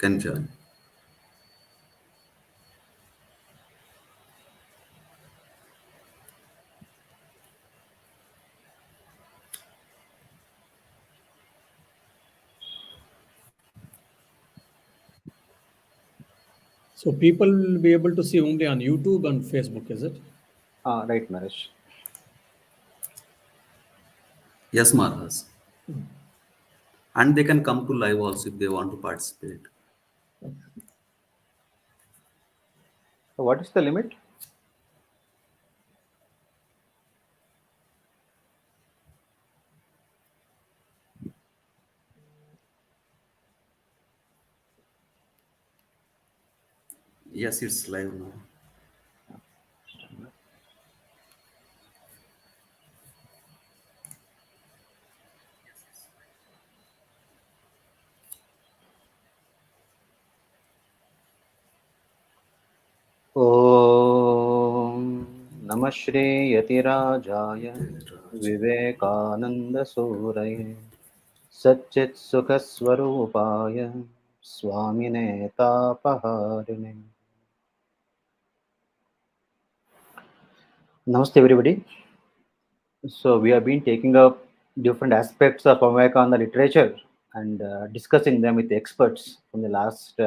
can join. So people will be able to see only on YouTube and Facebook, is it? Right, Mahesh. Yes, Maharaj. And they can come to live also if they want to participate. So what is the limit? Yes, it's live now. ॐ नमः श्रीयतिराजाय विवेकानन्दसूरये सच्चित्सुखस्वरूपाय स्वामिने तापहारिणे. Namaste, everybody. So we have been taking up different aspects of Vivekananda literature and discussing them with experts from the last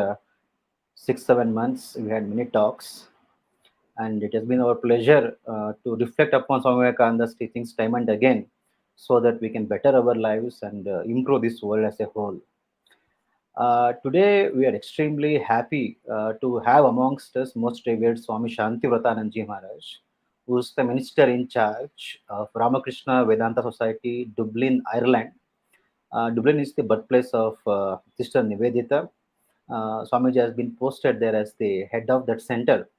6 7 months. We had many talks, and it has been our pleasure to reflect upon Swami Vivekananda's teachings time and again, so that we can better our lives and improve this world as a whole. Today, we are extremely happy to have amongst us most revered Swami Shantivranatananda Maharaj, who is the minister in charge of Ramakrishna Vedanta Society, Dublin, Ireland. Dublin is the birthplace of Sister Nivedita. Swamiji has been posted there as the head of that center,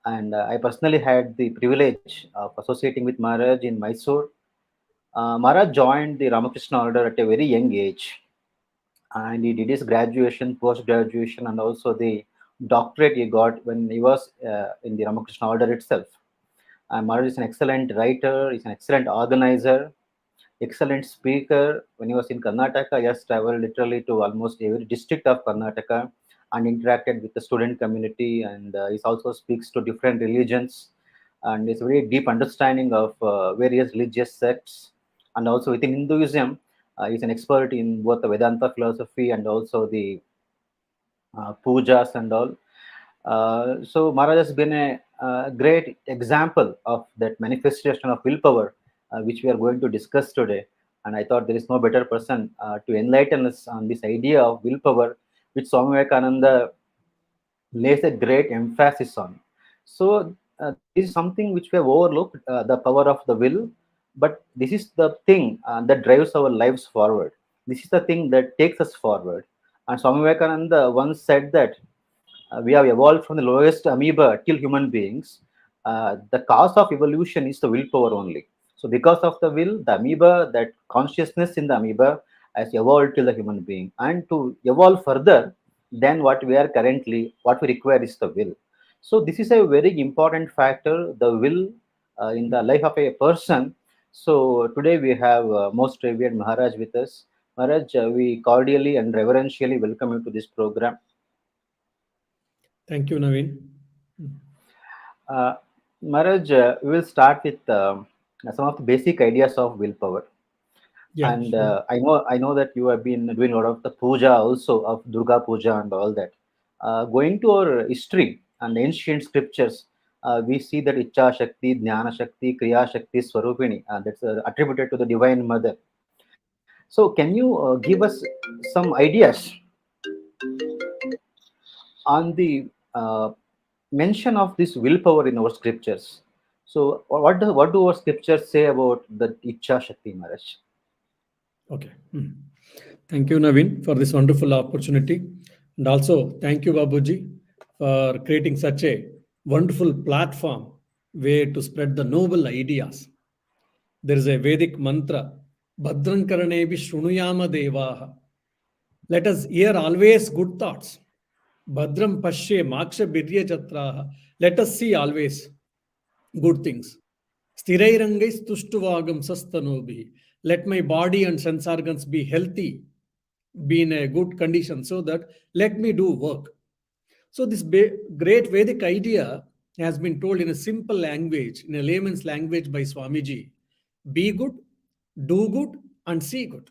and I personally had the privilege of associating with Maharaj in Mysore. Maharaj joined the Ramakrishna order at a very young age, and he did his graduation, post graduation, and also the doctorate he got when he was in the Ramakrishna order itself. And Maharaj is an excellent writer, he's an excellent organizer, excellent speaker. When he was in Karnataka, he has traveled literally to almost every district of Karnataka and interacted with the student community. And he also speaks to different religions, and it's a very deep understanding of various religious sects. And also within Hinduism, he's an expert in both the Vedanta philosophy and also the pujas and all. So Maharaj has been a great example of that manifestation of willpower, which we are going to discuss today. And I thought there is no better person to enlighten us on this idea of willpower, which Swami Vivekananda lays a great emphasis on. So this is something which we have overlooked, the power of the will, but this is the thing that drives our lives forward. This is the thing that takes us forward. And Swami Vivekananda once said that we have evolved from the lowest amoeba till human beings. The cause of evolution is the willpower only. So, because of the will, the amoeba, that consciousness in the amoeba, has evolved till the human being. And to evolve further than what we are currently, what we require is the will. So, this is a very important factor, the will in the life of a person. So, today we have most revered Maharaj with us. Maharaj, we cordially and reverentially welcome you to this program. Thank you, Naveen. Uh, Maharaj, we will start with some of the basic ideas of willpower. Yeah, And sure. I know that you have been doing a lot of the puja also of Durga Puja and all that. Going to our history and ancient scriptures, we see that Icha Shakti, Jnana Shakti, Kriya Shakti, Swarupini, that's attributed to the Divine Mother. So, can you give us some ideas on the mention of this willpower in our scriptures? So, what do our scriptures say about the Icha Shakti, Maharaj? Okay. Thank you, Naveen, for this wonderful opportunity. And also, thank you, Babuji, for creating such a wonderful platform where to spread the noble ideas. There is a Vedic mantra, Bhadrankarane Shrunuyama Devaha. Let us hear always good thoughts. Bhadram Pashe Maksha Birya Chatraha. Let us see always good things. Sthirairangais Tushtuvagam Sastanobhi. Let my body and sense organs be healthy be in a good condition, so that let me do work. So this great Vedic idea has been told in a simple language, in a layman's language by Swamiji. Be good, do good, and see good.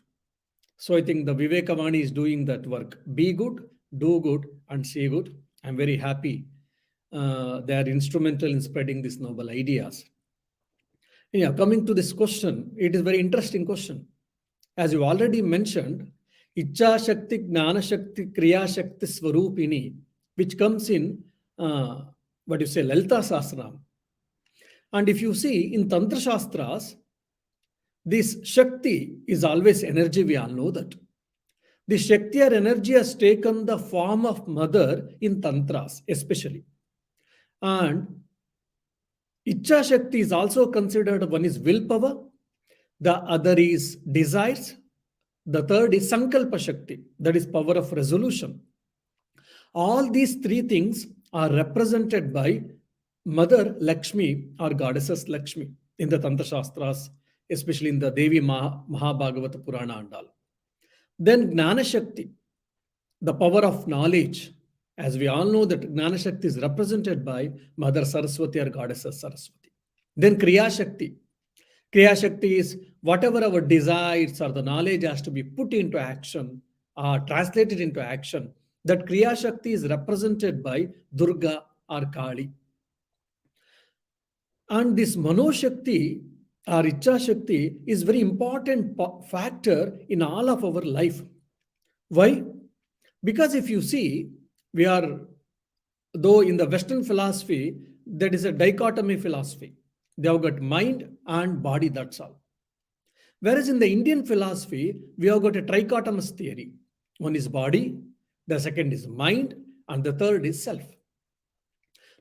So I think the Vivekavani is doing that work. Be good, do good, and see good. I'm very happy they are instrumental in spreading these noble ideas. Yeah, coming to this question, it is very interesting question. As you already mentioned, Icha Shakti, Gnana Shakti, Kriya Shakti Swarupini, which comes in what you say, Lalita Sahasranam. And if you see in Tantra Shastras, this Shakti is always energy, we all know that. The Shakti or energy has taken the form of mother in Tantras, especially. And Icha Shakti is also considered, one is willpower, the other is desires, the third is Sankalpa Shakti, that is power of resolution. All these three things are represented by Mother Lakshmi or Goddesses Lakshmi in the Tantra Shastras, especially in the Devi Mahabhagavata Purana and all. Then Gnana Shakti, the power of knowledge. As we all know that Gnana Shakti is represented by Mother Saraswati or Goddesses Saraswati. Then Kriya Shakti. Kriya Shakti is whatever our desires or the knowledge has to be put into action, translated into action. That Kriya Shakti is represented by Durga or Kali. And this Mano Shakti or Icha Shakti is very important factor in all of our life. Why? Because if you see, we are, though in the Western philosophy, that is a dichotomy philosophy. They have got mind and body, that's all. Whereas in the Indian philosophy, we have got a trichotomous theory. One is body, the second is mind, and the third is self.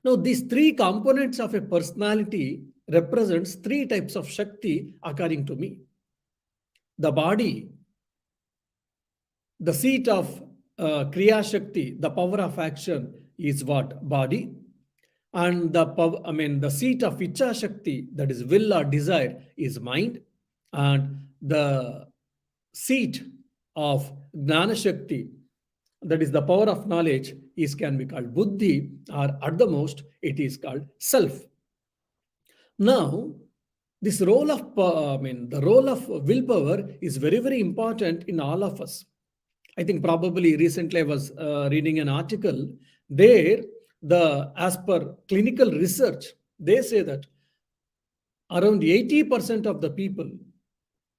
Now, these three components of a personality represents three types of Shakti, according to me. The body, the seat of Kriya Shakti, the power of action is what? Body. And the seat of Icha Shakti, that is will or desire, is mind. And the seat of Gnana Shakti, that is the power of knowledge, can be called Buddhi, or at the most, it is called self. Now, this role of, the role of willpower is very, very important in all of us. I think probably recently I was reading an article there, as per clinical research, they say that around 80% of the people,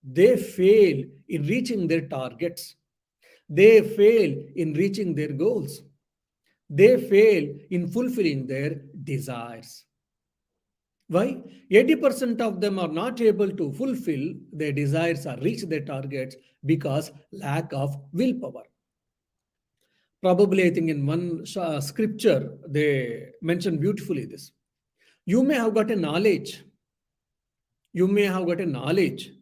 they fail in reaching their targets. They fail in reaching their goals. They fail in fulfilling their desires. Why? 80% of them are not able to fulfill their desires or reach their targets because lack of willpower. Probably, I think in one scripture, they mention beautifully this. You may have got a knowledge. You may have got a knowledge.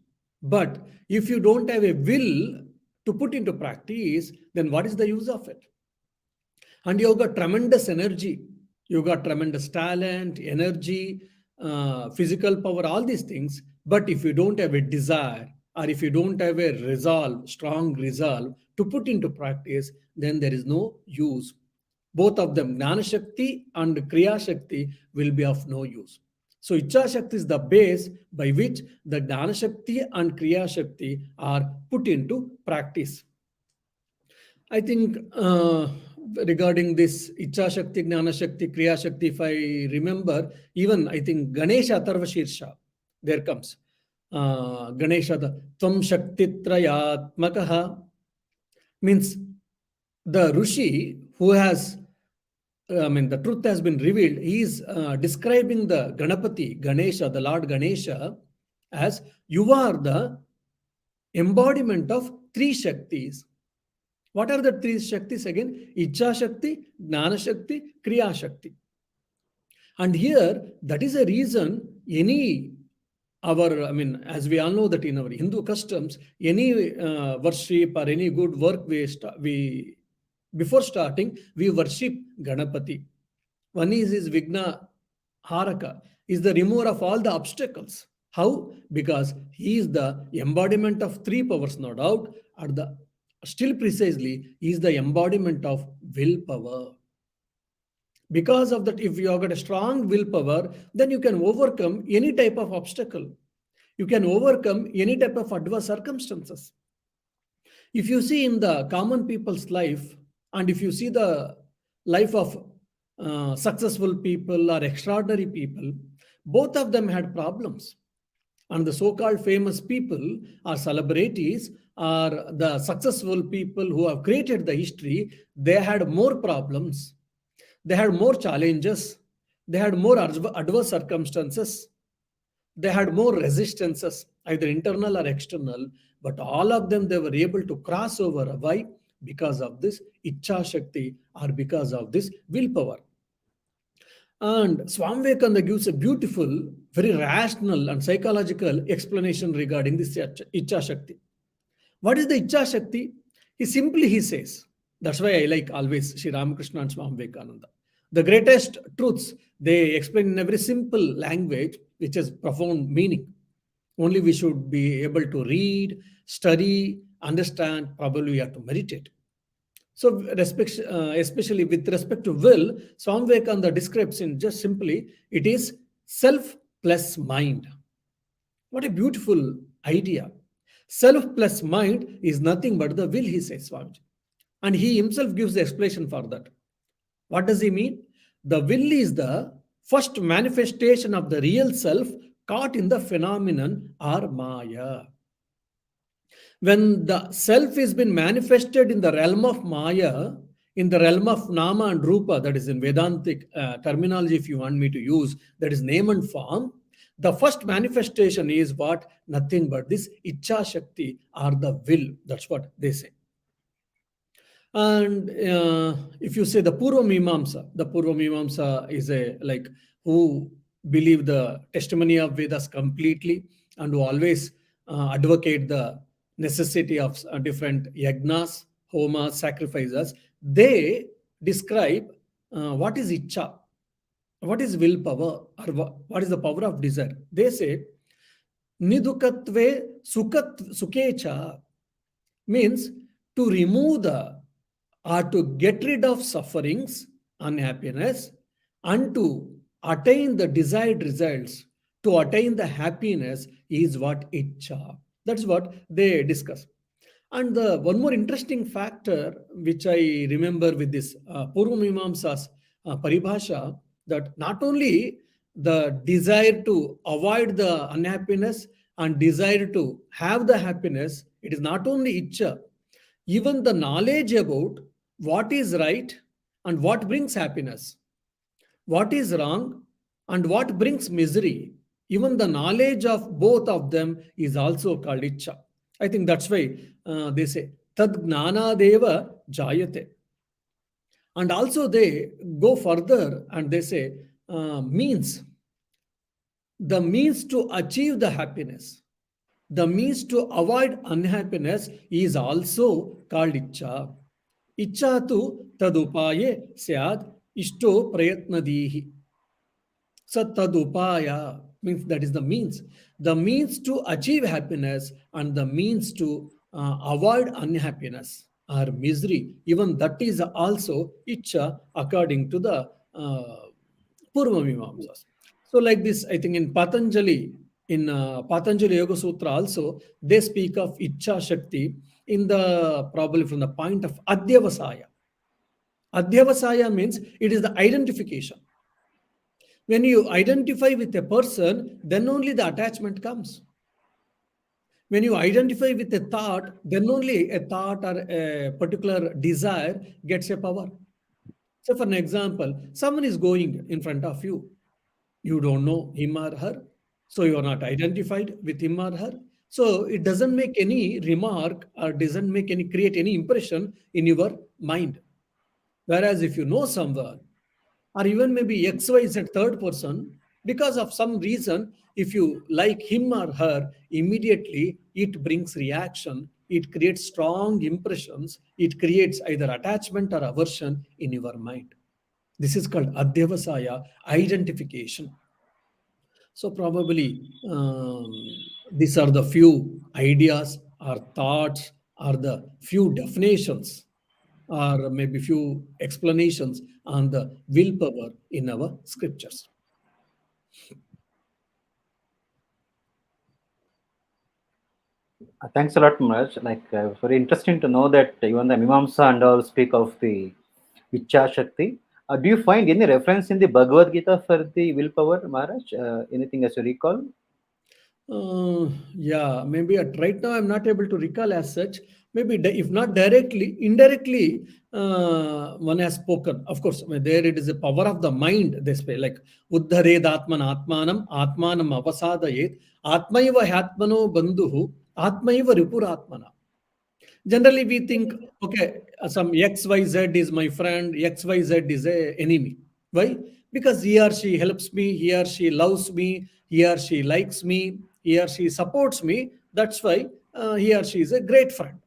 But if you don't have a will to put into practice, then what is the use of it? And you've got tremendous energy. You've got tremendous talent, energy, physical power, all these things. But if you don't have a desire, or if you don't have a resolve, strong resolve to put into practice, then there is no use. Both of them, Gnana Shakti and Kriya Shakti, will be of no use. So Icha Shakti is the base by which the Gnana Shakti and Kriya Shakti are put into practice. I think regarding this Icha Shakti, Gnana Shakti, Kriya Shakti, if I remember, even I think Ganesha Atharva Shirsha, there comes. Ganesha, the Tvam Shaktitrayatmakaha, means the Rishi who has, the truth has been revealed. He is describing the Ganapati, Ganesha, the Lord Ganesha, as you are the embodiment of three Shaktis. What are the three Shaktis again? Icha Shakti, Gnana Shakti, Kriya Shakti. And here, that is a reason as we all know that in our Hindu customs, any worship or any good work before starting, we worship Ganapati. One is his Vigna Haraka, is the remover of all the obstacles. How? Because he is the embodiment of three powers, no doubt, at the still precisely is the embodiment of willpower. Because of that, if you have got a strong willpower, then you can overcome any type of obstacle. You can overcome any type of adverse circumstances. If you see in the common people's life, and if you see the life of successful people or extraordinary people, both of them had problems. And the so-called famous people or celebrities or the successful people who have created the history, they had more problems, they had more challenges, they had more adverse circumstances, they had more resistances, either internal or external, but all of them they were able to cross over. Why? Because of this Icha Shakti or because of this willpower. And Swami Vivekananda gives a beautiful, very rational and psychological explanation regarding this Icha Shakti. What is the Icha Shakti? He says, that's why I like always Sri Ramakrishna and Swami Vivekananda. The greatest truths, they explain in a very simple language, which has profound meaning. Only we should be able to read, study, understand, probably we have to meditate. So, especially with respect to will, Swami Vivekananda describes in just simply, it is self plus mind. What a beautiful idea. Self plus mind is nothing but the will, he says, Swamiji. And he himself gives the explanation for that. What does he mean? The will is the first manifestation of the real self caught in the phenomenon or Maya. When the self has been manifested in the realm of Maya, in the realm of Nama and Rupa, that is in Vedantic terminology, if you want me to use, that is name and form, the first manifestation is what? Nothing but this Icha Shakti or the will. That's what they say. And if you say the Purva Mimamsa is a like who believe the testimony of Vedas completely and who always advocate the necessity of different yagnas, homas, sacrifices. They describe what is Icha, what is willpower, or what is the power of desire. They say Nidukatve Sukecha means to remove the or to get rid of sufferings, unhappiness, and to attain the desired results, to attain the happiness is what Icha. That's what they discuss. And the one more interesting factor which I remember with this Purva Mimamsa's paribhasha, that not only the desire to avoid the unhappiness and desire to have the happiness, it is not only Icha, even the knowledge about what is right and what brings happiness, what is wrong and what brings misery, even the knowledge of both of them is also called Icha. I think that's why they say Tad Gnana Deva Jayate. And also they go further and they say means, the means to achieve the happiness, the means to avoid unhappiness is also called Icha. Icha tu tadupaye syad ishto prayatnadihi. So tadupaya means that is the means. The means to achieve happiness and the means to avoid unhappiness or misery. Even that is also Icha according to the Purva Mimamsas. So like this, I think in Patanjali Yoga Sutra also, they speak of Icha Shakti in the probably from the point of Adhyavasaya. Adhyavasaya means it is the identification. When you identify with a person, then only the attachment comes. When you identify with a thought, then only a thought or a particular desire gets a power. So for an example, someone is going in front of you. You don't know him or her. So you are not identified with him or her. So it doesn't make any remark or doesn't make any create any impression in your mind. Whereas if you know someone, or even maybe XYZ third person, because of some reason, if you like him or her, immediately it brings reaction, it creates strong impressions, it creates either attachment or aversion in your mind. This is called Adhyavasaya, identification. So probably these are the few ideas or thoughts are the few definitions or maybe few explanations on the willpower in our scriptures. Thanks a lot, Maharaj. Very interesting to know that even the Mimamsa and all speak of the Icha Shakti. Do you find any reference in the Bhagavad Gita for the willpower, Maharaj? Anything as you recall? Yeah, maybe right now I'm not able to recall as such. Maybe if not directly, indirectly, one has spoken. Of course, there it is the power of the mind. They say like Uddhared Atman Atmanam Atmanam Avasadayet Atmaiva Hatmano Bandhuhu Atmaiva Ripur Atmana. Generally, we think, okay, some XYZ is my friend, XYZ is a enemy. Why? Because he or she helps me, he or she loves me, he or she likes me, he or she supports me. That's why he or she is a great friend.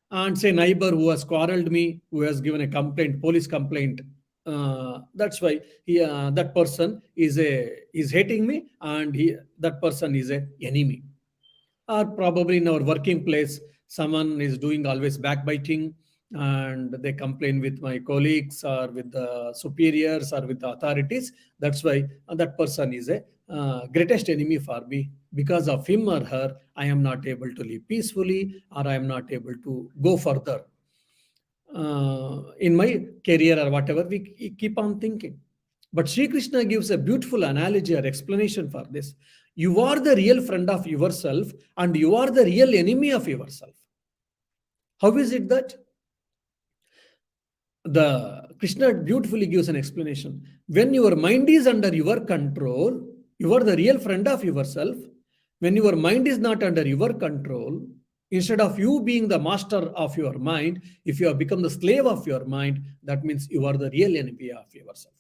And say neighbor who has quarreled me, who has given a complaint, police complaint. That's why that person is hating me, and that person is a enemy. Or probably in our working place, someone is doing always backbiting, and they complain with my colleagues or with the superiors or with the authorities. That's why that person is a greatest enemy for me. Because of him or her, I am not able to live peacefully, or I am not able to go further in my career or whatever we keep on thinking. But Sri Krishna gives a beautiful analogy or explanation for this. You are the real friend of yourself, and you are the real enemy of yourself. How is it that? The Krishna beautifully gives an explanation. When your mind is under your control, you are the real friend of yourself. When your mind is not under your control, instead of you being the master of your mind, if you have become the slave of your mind, that means you are the real enemy of yourself.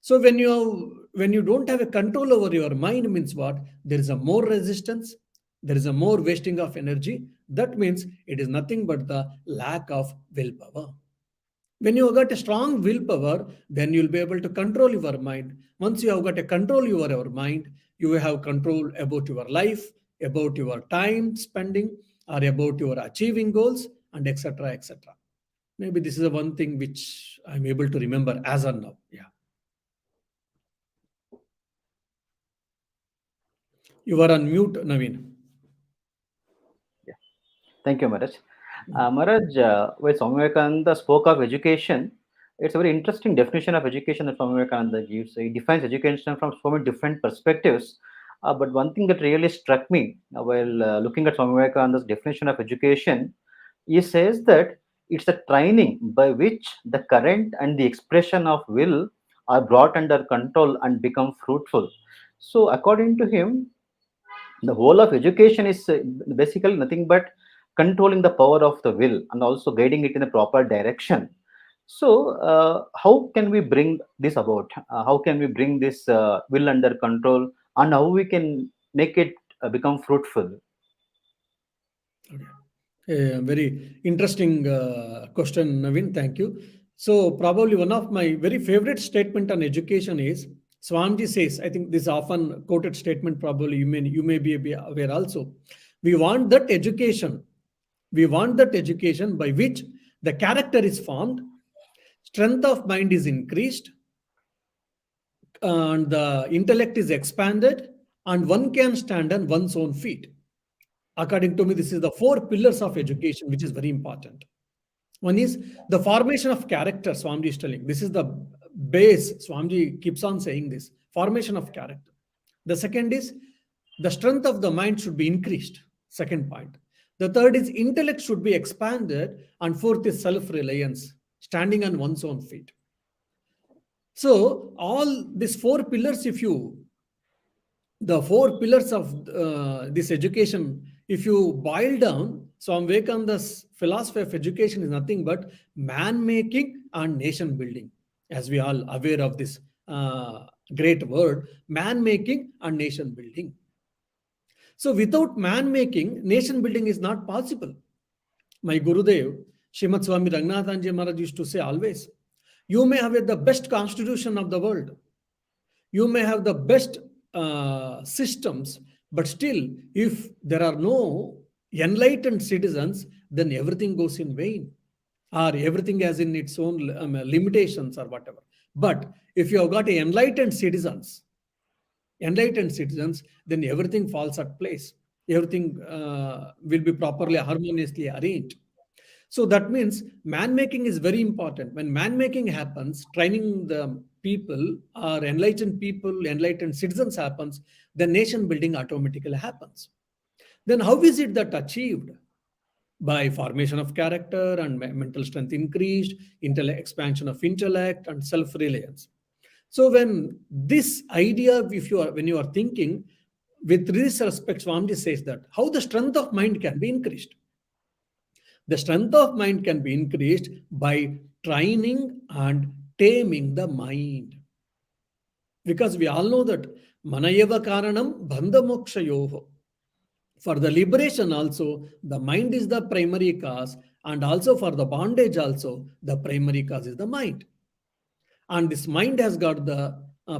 So when you don't have a control over your mind, means what? There is a more resistance, there is a more wasting of energy. That means it is nothing but the lack of willpower. When you have got a strong willpower, then you'll be able to control your mind. Once you have got a control over your mind, you will have control about your life, about your time spending, or about your achieving goals, and etc. etc. Maybe this is the one thing which I'm able to remember as of now. Yeah. You are on mute, Naveen. Thank you, Maharaj. Maharaj, when Swami Vivekananda spoke of education, it's a very interesting definition of education that Swami Vivekananda gives. He defines education from so many different perspectives. But one thing that really struck me while looking at Swami Vivekananda's definition of education, he says that it's a training by which the current and the expression of will are brought under control and become fruitful. So, according to him, the whole of education is basically nothing but controlling the power of the will and also guiding it in a proper direction. So how can we bring this about? How can we bring this will under control, and how we can make it become fruitful? Okay. A very interesting question, Naveen. Thank you. So, probably one of my very favorite statement on education is Swamiji says. I think this is often quoted statement. Probably you may be aware also. We want that education. We want that education by which the character is formed, strength of mind is increased, and the intellect is expanded, and one can stand on one's own feet. According to me, this is the four pillars of education, which is very important. One is the formation of character, Swamiji is telling. This is the base. Swamiji keeps on saying this formation of character. The second is the strength of the mind should be increased. Second point. The third is intellect should be expanded. And fourth is self reliance, standing on one's own feet. So, all these four pillars, the four pillars of this education, if you boil down, Swami Vivekananda's philosophy of education is nothing but man making and nation building. As we all aware of this great word, man making and nation building. So, without man making, nation building is not possible. My Gurudev, Srimad Swami Rangnathanje Maharaj used to say always, you may have the best constitution of the world, you may have the best systems, but still, if there are no enlightened citizens, then everything goes in vain, or everything has in its own limitations or whatever. But if you have got enlightened citizens, then everything falls at place. Everything will be properly harmoniously arranged. So that means man making is very important. When man making happens, training the people, enlightened citizens happens, then nation building automatically happens. Then how is it that achieved? By formation of character and mental strength increased, expansion of intellect and self-reliance. So when this idea, when you are thinking with this respect, Swamiji says that how the strength of mind can be increased. The strength of mind can be increased by training and taming the mind. Because we all know that manayeva karanam bandha mokshayoho. For the liberation also, the mind is the primary cause, and also for the bondage also, the primary cause is the mind. And this mind has got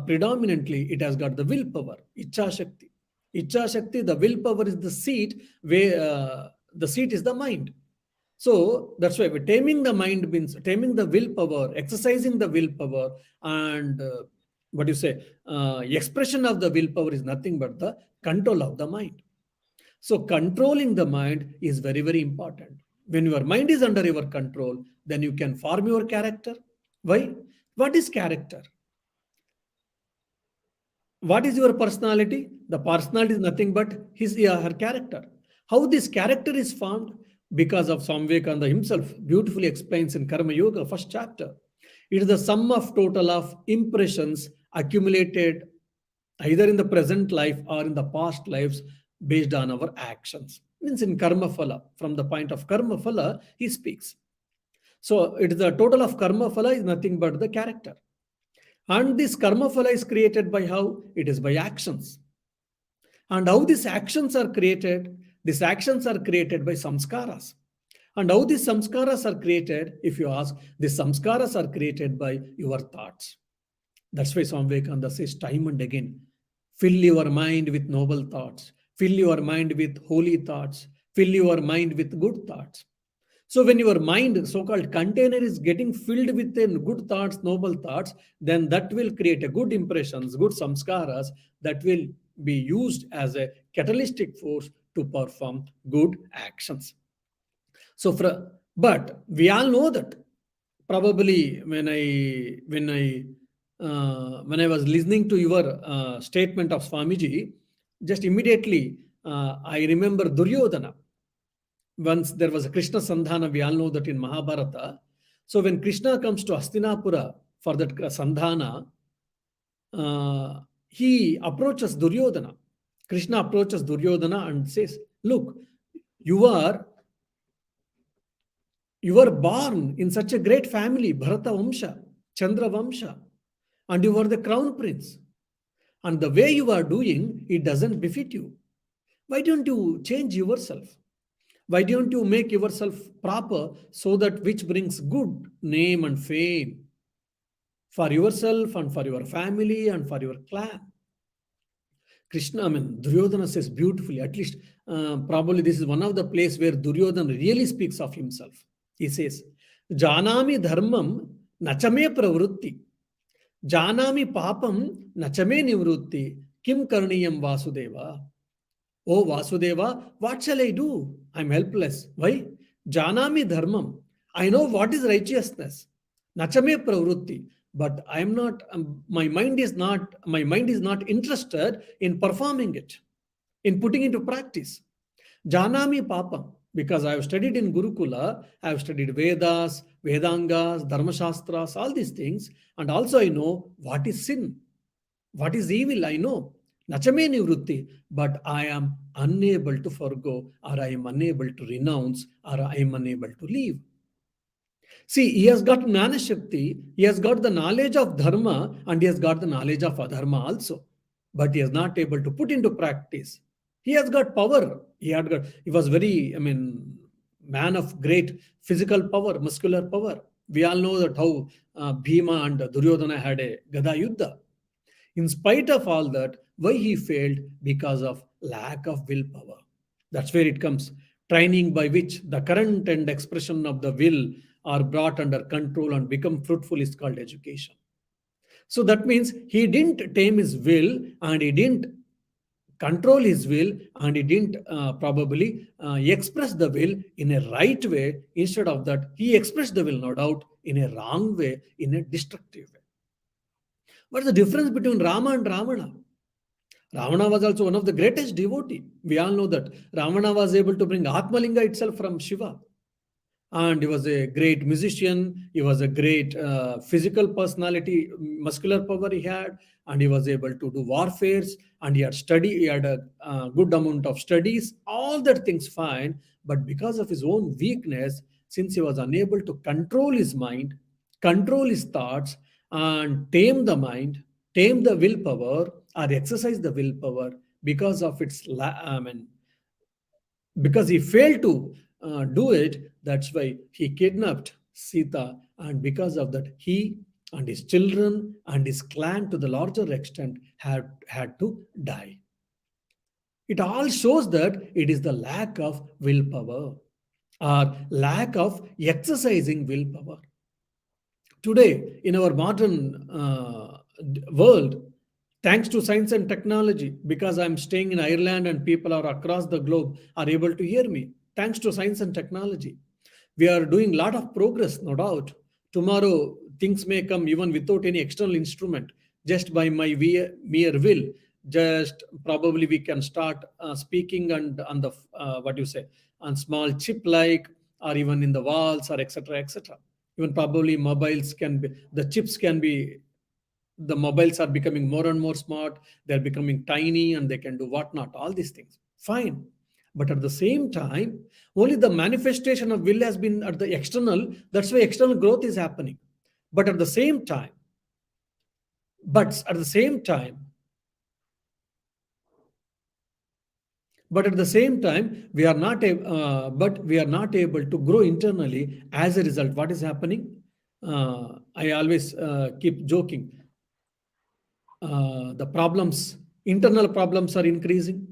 predominantly, it has got the willpower, Icha Shakti. Icha Shakti, the willpower is the seat, where the seat is the mind. So that's why taming the mind means taming the willpower, exercising the willpower, and expression of the willpower is nothing but the control of the mind. So controlling the mind is very, very important. When your mind is under your control, then you can form your character. Why? What is character? What is your personality? The personality is nothing but her character. How this character is formed? Because of Swami Vivekananda himself beautifully explains in Karma Yoga, first chapter. It is the sum of total of impressions accumulated either in the present life or in the past lives based on our actions. Means in Karma Phala, from the point of Karma Phala, he speaks. So it is the total of Karma Phala is nothing but the character. And this Karma Phala is created by how? It is by actions. And how these actions are created? These actions are created by samskaras. And how these samskaras are created? If you ask, these samskaras are created by your thoughts. That's why Swami Vivekananda says time and again, fill your mind with noble thoughts, fill your mind with holy thoughts, fill your mind with good thoughts. So when your mind, so-called container, is getting filled with good thoughts, noble thoughts, then that will create a good impressions, good samskaras that will be used as a catalytic force to perform good actions. So, but we all know that probably when I was listening to your statement of Swamiji, just immediately I remember Duryodhana. Once there was a Krishna Sandhana, we all know that in Mahabharata. So when Krishna comes to Hastinapura for that Sandhana, he approaches Duryodhana. Krishna approaches Duryodhana and says, look, you are born in such a great family, Bharata Vamsha, Chandra Vamsha, and you are the crown prince. And the way you are doing, it doesn't befit you. Why don't you change yourself? Why don't you make yourself proper so that which brings good name and fame for yourself and for your family and for your clan? Duryodhana says beautifully, at least probably this is one of the places where Duryodhana really speaks of himself. He says, Janami dharmam nachame pravrutti, Janami papam nachame nivrutti, kim karniyam Vasudeva. Oh Vasudeva, what shall I do? I'm helpless. Why? Janami dharmam. I know what is righteousness. Nachame pravrutti. But I am not, my mind is not interested in performing it, in putting into practice. Janami papam. Because I have studied in Gurukula, I have studied Vedas, Vedangas, Dharmashastras, all these things. And also I know what is sin, what is evil, I know. Nachame nivrutti, but I am unable to forgo, or I am unable to renounce, or I am unable to leave. See, he has got Jnana Shakti, he has got the knowledge of Dharma, and he has got the knowledge of Adharma also. But he is not able to put into practice. He has got power. He was very, man of great physical power, muscular power. We all know that how Bhima and Duryodhana had a Gada Yuddha. In spite of all that, why he failed? Because of lack of willpower. That's where it comes. training by which the current and expression of the will are brought under control and become fruitful is called education. So that means he didn't tame his will and he didn't control his will and he didn't probably express the will in a right way. Instead of that, he expressed the will, no doubt, in a wrong way, in a destructive way. What's the difference between Rama and Ravana? Ravana was also one of the greatest devotee. We all know that Ravana was able to bring Atmalinga itself from Shiva. And he was a great musician. He was a great physical personality, muscular power he had, and he was able to do warfares. And he had study. He had a good amount of studies. All that things fine, but because of his own weakness, since he was unable to control his mind, control his thoughts, and tame the mind, tame the willpower, or exercise the willpower, because of its, because he failed to do it, that's why he kidnapped Sita, and because of that, he and his children and his clan to the larger extent had to die. It all shows that it is the lack of willpower or lack of exercising willpower. Today, in our modern world, thanks to science and technology, because I'm staying in Ireland and people are across the globe are able to hear me, thanks to science and technology, we are doing a lot of progress, no doubt. Tomorrow, things may come even without any external instrument, just by my mere will. Just probably we can start speaking and on the what you say, on small chip like, or even in the walls, or etc. etc. Even probably mobiles can be, the chips can be, the mobiles are becoming more and more smart, they're becoming tiny, and they can do whatnot, all these things fine. But at the same time, only the manifestation of will has been at the external, that's why external growth is happening. But at the same time, but at the same time but at the same time, we are not but we are not able to grow internally. As a result, what is happening? I always keep joking, the problems, internal problems are increasing,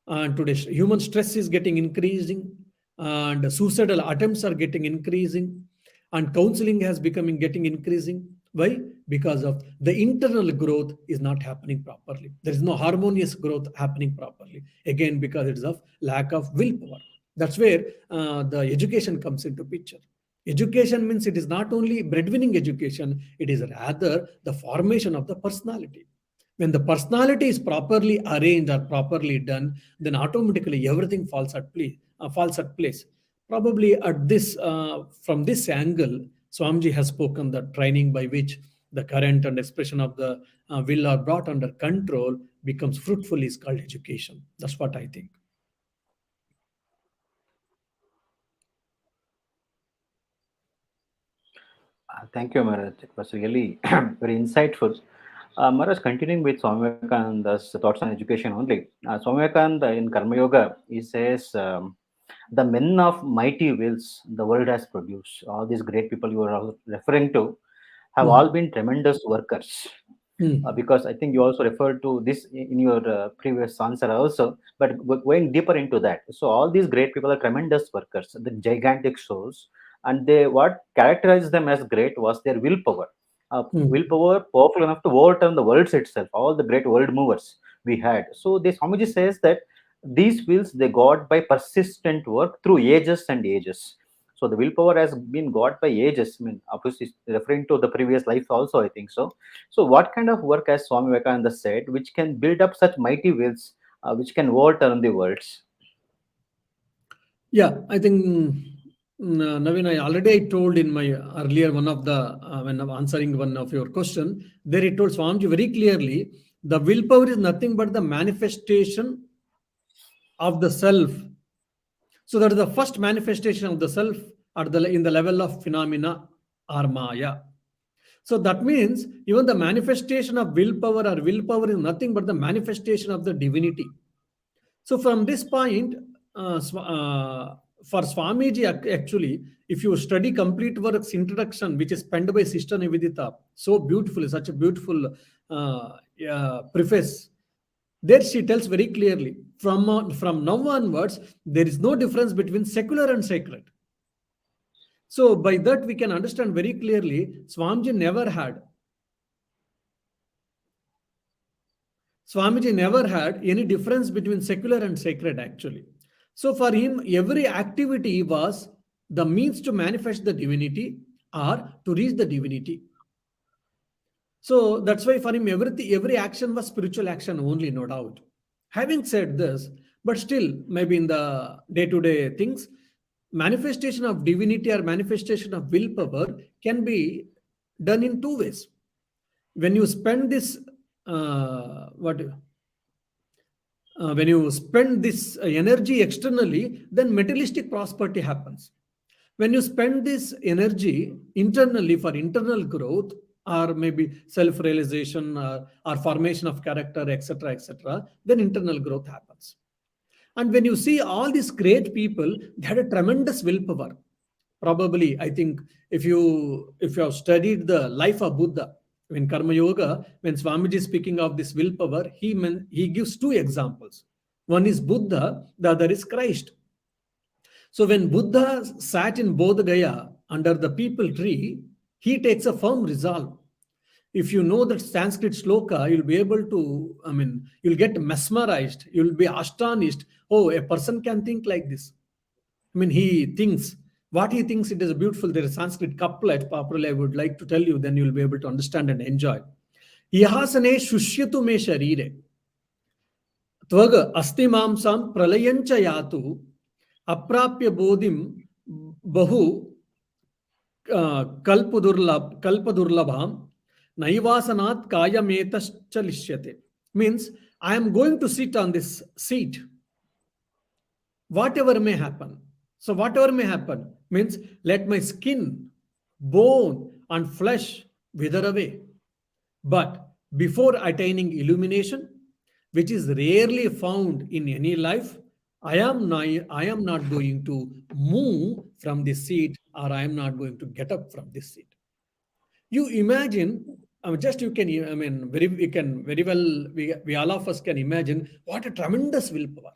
and today human stress is getting increasing, and suicidal attempts are getting increasing, and counseling has becoming getting increasing. Why? Because of the internal growth is not happening properly. There is no harmonious growth happening properly, again because it's of lack of willpower. That's where the education comes into picture. Education means it is not only breadwinning education, it is rather the formation of the personality. When the personality is properly arranged or properly done, then automatically everything falls at place. Probably at this, from this angle, Swamiji has spoken the training by which the current and expression of the will are brought under control becomes fruitful is called education. That's what I think. Thank you, Maharaj. It was really very insightful. Maharaj, continuing with Swami Vivekananda's thoughts on education only. Swami Vivekananda in Karma Yoga, he says, the men of mighty wills the world has produced, all these great people you are referring to, have all been tremendous workers. Because I think you also referred to this in your previous answer also, but going deeper into that. So all these great people are tremendous workers, the gigantic souls, and they, what characterized them as great was their willpower. Willpower powerful enough to overturn the worlds itself, all the great world movers we had. So the Swamiji says that these wills they got by persistent work through ages and ages. So the willpower has been got by ages. I mean, obviously referring to the previous life also, I think so. So what kind of work, as Swami Vivekananda said, which can build up such mighty wills, which can overturn the worlds? Yeah, I think Naveen, I told in my earlier one of the when I'm answering one of your question, there he told Swamiji very clearly, the willpower is nothing but the manifestation of the self. So that is the first manifestation of the self at the in the level of phenomena or maya. So that means even the manifestation of willpower is nothing but the manifestation of the divinity. So from this point, for Swamiji, actually, if you study complete works introduction, which is penned by Sister Nivedita, so beautifully, such a beautiful preface, there she tells very clearly, from now onwards, there is no difference between secular and sacred. So by that we can understand very clearly, Swamiji never had any difference between secular and sacred actually. So for him, every activity was the means to manifest the divinity or to reach the divinity. So that's why for him, every action was spiritual action only, no doubt. Having said this, but still, maybe in the day-to-day things, manifestation of divinity or manifestation of willpower can be done in two ways. When you spend this, when you spend this energy externally, then materialistic prosperity happens. When you spend this energy internally for internal growth, or maybe self-realization or formation of character, etc., then internal growth happens. And when you see all these great people, they had a tremendous willpower. Probably, I think if you have studied the life of Buddha, when Karma Yoga, when Swamiji is speaking of this willpower, he gives two examples. One is Buddha, the other is Christ. So when Buddha sat in Bodh Gaya under the peepal tree, he takes a firm resolve. If you know that Sanskrit shloka, you'll be able to, you'll get mesmerized, you'll be astonished. Oh, a person can think like this. He thinks, what he thinks, it is beautiful. There is a Sanskrit couplet, properly I would like to tell you, then you'll be able to understand and enjoy. Yahasane shushyatu me sharire. Tvaga asti mamsam pralayancha yatu aprapya bodhim bahu kalpadurlabham naivasanat kayametaschalishyate. Means, I am going to sit on this seat. Whatever may happen. So whatever may happen means, let my skin, bone and flesh wither away. But before attaining illumination, which is rarely found in any life, I am not going to move from this seat, or I am not going to get up from this seat. You imagine, we all of us can imagine what a tremendous willpower.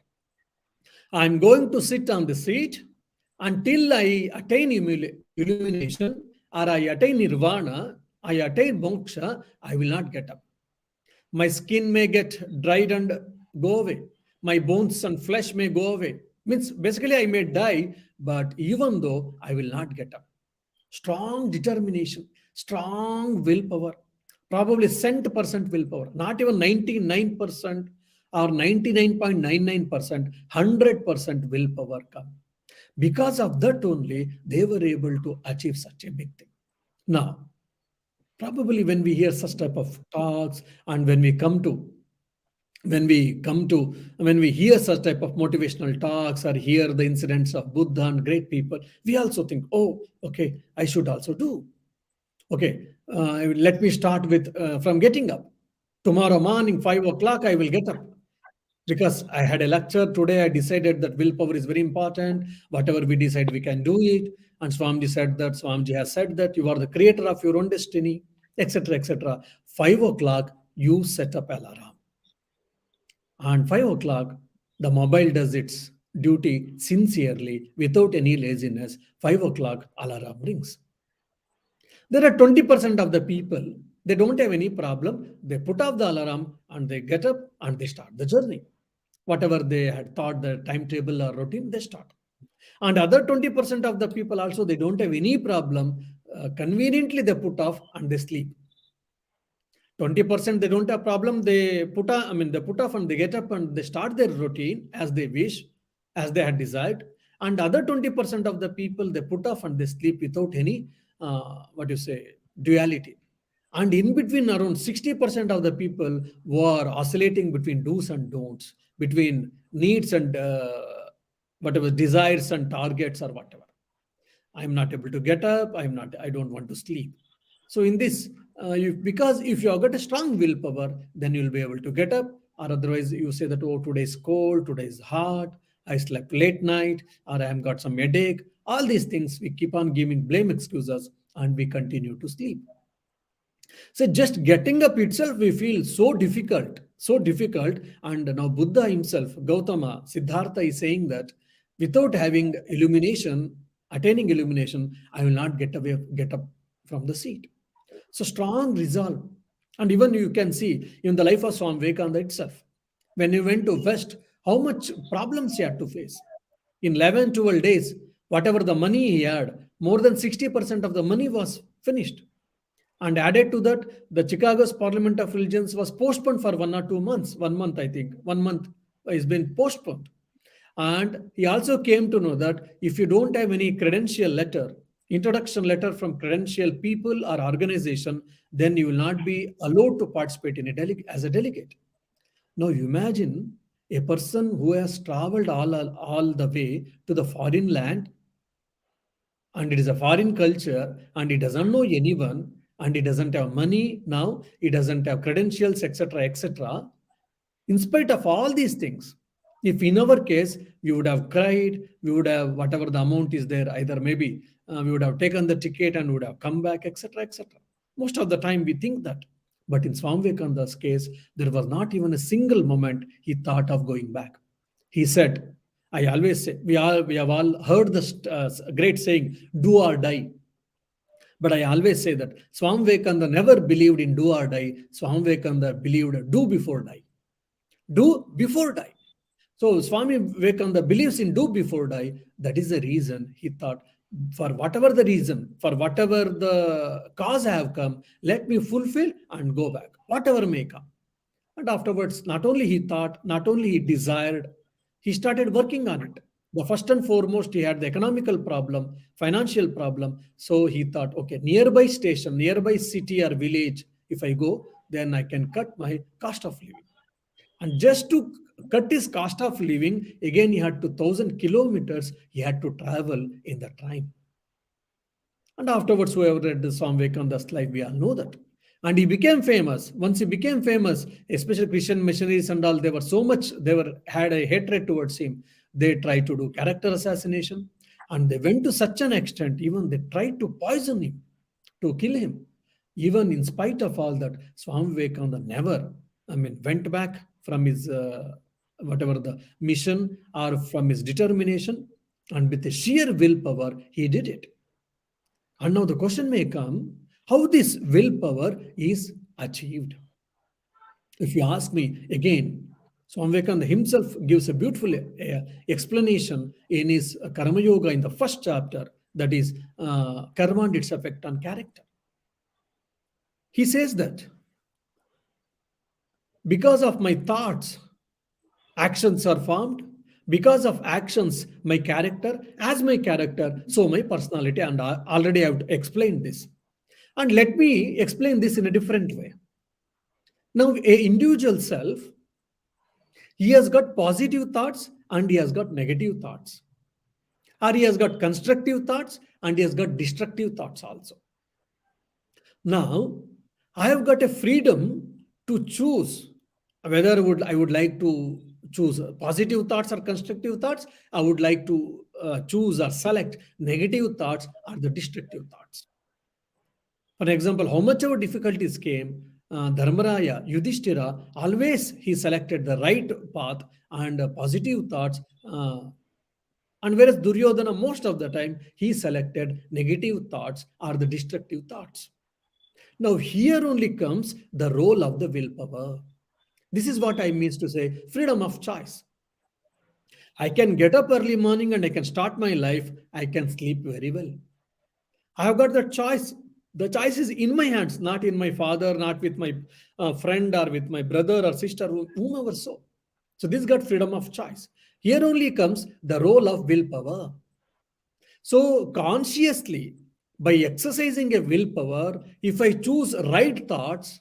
I'm going to sit on the seat until I attain illumination, or I attain nirvana, I attain moksha, I will not get up. My skin may get dried and go away. My bones and flesh may go away. Means basically I may die, but even though I will not get up. Strong determination, strong willpower, probably 100% willpower, not even 99% or 99.99%, 100% willpower come. Because of that only, they were able to achieve such a big thing. Now, probably when we hear such type of talks, and when we hear such type of motivational talks or hear the incidents of Buddha and great people, we also think, oh, okay, I should also do. Okay, let me start with from getting up. Tomorrow morning, 5 o'clock, I will get up. Because I had a lecture today, I decided that willpower is very important. Whatever we decide, we can do it. And Swamiji has said that you are the creator of your own destiny, etc., etc. 5 o'clock, you set up alarm. And 5 o'clock, the mobile does its duty sincerely, without any laziness. 5 o'clock, alarm rings. There are 20% of the people, they don't have any problem. They put off the alarm and they get up and they start the journey. Whatever they had thought, the timetable or routine, they start. And other 20% of the people also, they don't have any problem. Conveniently, they put off and they sleep. 20% they don't have problem. They put off and they get up and they start their routine as they wish, as they had desired. And other 20% of the people, they put off and they sleep without any, duality. And in between, around 60% of the people who are oscillating between do's and don'ts, between needs and desires and targets or whatever. I'm not able to get up. I don't want to sleep. So in this, because if you have got a strong willpower, then you'll be able to get up. Or otherwise, you say that, oh, today is cold, today is hot, I slept late night, or I have got some headache. All these things, we keep on giving blame excuses and we continue to sleep. So just getting up itself, we feel so difficult, so difficult. And now Buddha himself, Gautama, Siddhartha is saying that without having illumination, attaining illumination, I will not get up from the seat. So strong resolve. And even you can see in the life of Swami Vivekananda itself, when he went to West, how much problems he had to face. In 11, 12 days, whatever the money he had, more than 60% of the money was finished. And added to that, the Chicago's Parliament of Religions was postponed for 1 or 2 months. 1 month, I think. 1 month has been postponed. And he also came to know that if you don't have any credential letter, introduction letter from credential people or organization, then you will not be allowed to participate in as a delegate. Now imagine a person who has traveled all the way to the foreign land, and it is a foreign culture, and he doesn't know anyone, and he doesn't have money now, he doesn't have credentials, etc., etc. In spite of all these things, if in our case we would have cried, we would have whatever the amount is there, either maybe we would have taken the ticket and would have come back, etc., etc. Most of the time we think that. But in Swami Vivekananda's case, there was not even a single moment he thought of going back. He said, I always say, we have all heard this great saying, do or die. But I always say that Swami Vivekananda never believed in do or die. Swami Vivekananda believed do before die. Do before die. So Swami Vivekananda believes in do before die. That is the reason he thought, for whatever the reason, for whatever the cause I have come, let me fulfill and go back, whatever may come. And afterwards, not only he thought, not only he desired, he started working on it. The first and foremost, he had the economical problem, financial problem. So he thought, okay, nearby station, nearby city or village, if I go, then I can cut my cost of living. And just to cut his cost of living, again, he had 2,000 kilometers he had to travel in the train. And afterwards, whoever read the Swami Vivekananda's life, we all know that. And he became famous. Once he became famous, especially Christian missionaries and all, they were so much, had a hatred towards him. They tried to do character assassination. And they went to such an extent, even they tried to poison him, to kill him. Even in spite of all that, Swami Vivekananda never, went back from his whatever the mission or from his determination, and with a sheer willpower, he did it. And now the question may come, how this willpower is achieved? If you ask me again, Swami Vivekananda himself gives a beautiful explanation in his Karma Yoga in the first chapter, that is karma and its effect on character. He says that because of my thoughts, actions are formed. Because of actions, my character, as my character, so my personality. And I already have explained this. And let me explain this in a different way. Now, an individual self, he has got positive thoughts and he has got negative thoughts. Or he has got constructive thoughts and he has got destructive thoughts also. Now, I have got a freedom to choose whether I would like to choose positive thoughts or constructive thoughts. I would like to choose or select negative thoughts or the destructive thoughts. For example, how much ever difficulties came, Dharmaraya, Yudhishthira, always he selected the right path and positive thoughts. And whereas Duryodhana, most of the time, he selected negative thoughts or the destructive thoughts. Now, here only comes the role of the willpower. This is what I mean to say freedom of choice. I can get up early morning and I can start my life. I can sleep very well. I have got the choice. The choice is in my hands, not in my father, not with my friend or with my brother or sister, whomever so. So this got freedom of choice. Here only comes the role of willpower. So consciously, by exercising a willpower, if I choose right thoughts,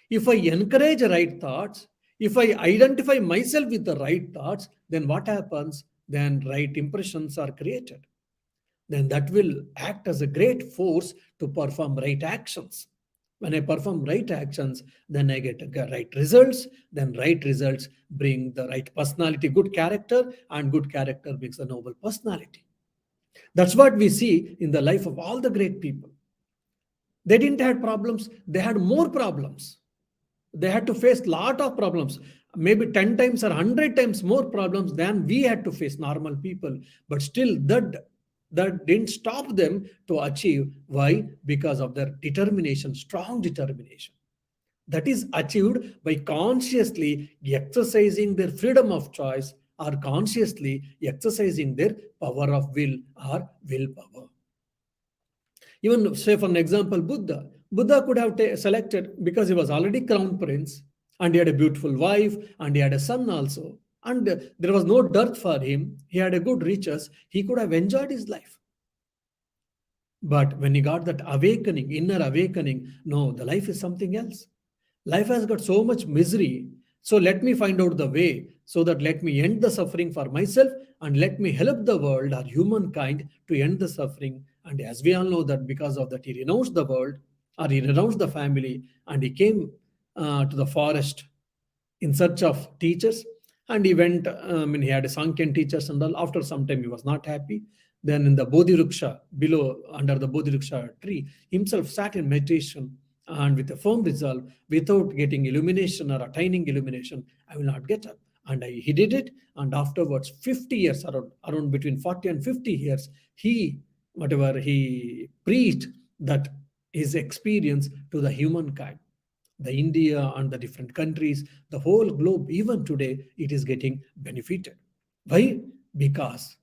if I encourage right thoughts, if I identify myself with the right thoughts, then what happens? Then right impressions are created. Then that will act as a great force to perform right actions. When I perform right actions, then I get right results. Then right results bring the right personality, good character, and good character brings a noble personality. That's what we see in the life of all the great people. They didn't have problems, they had more problems. They had to face lot of problems, maybe 10 times or 100 times more problems than we had to face, normal people. But still that didn't stop them to achieve. Why? Because of their determination, strong determination. That is achieved by consciously exercising their freedom of choice, or consciously exercising their power of will or willpower. Even say for an example, Buddha could have selected, because he was already crown prince and he had a beautiful wife and he had a son also, and there was no dearth for him. He had a good riches. He could have enjoyed his life. But when he got that awakening, inner awakening, no, the life is something else. Life has got so much misery. So let me find out the way, so that let me end the suffering for myself and let me help the world or humankind to end the suffering. And as we all know that because of that, he renounced the world, or he renounced the family, and he came to the forest in search of teachers. And he went, he had a Sankhyan teachers and all. After some time, he was not happy. Then in the Bodhi Ruksha, below, under the Bodhi Ruksha tree, himself sat in meditation, and with a firm resolve, without getting illumination or attaining illumination, I will not get up. And he did it. And afterwards, 50 years, around between 40 and 50 years, whatever he preached, that his experience to the humankind, the India and the different countries, the whole globe, even today, it is getting benefited. Why? Because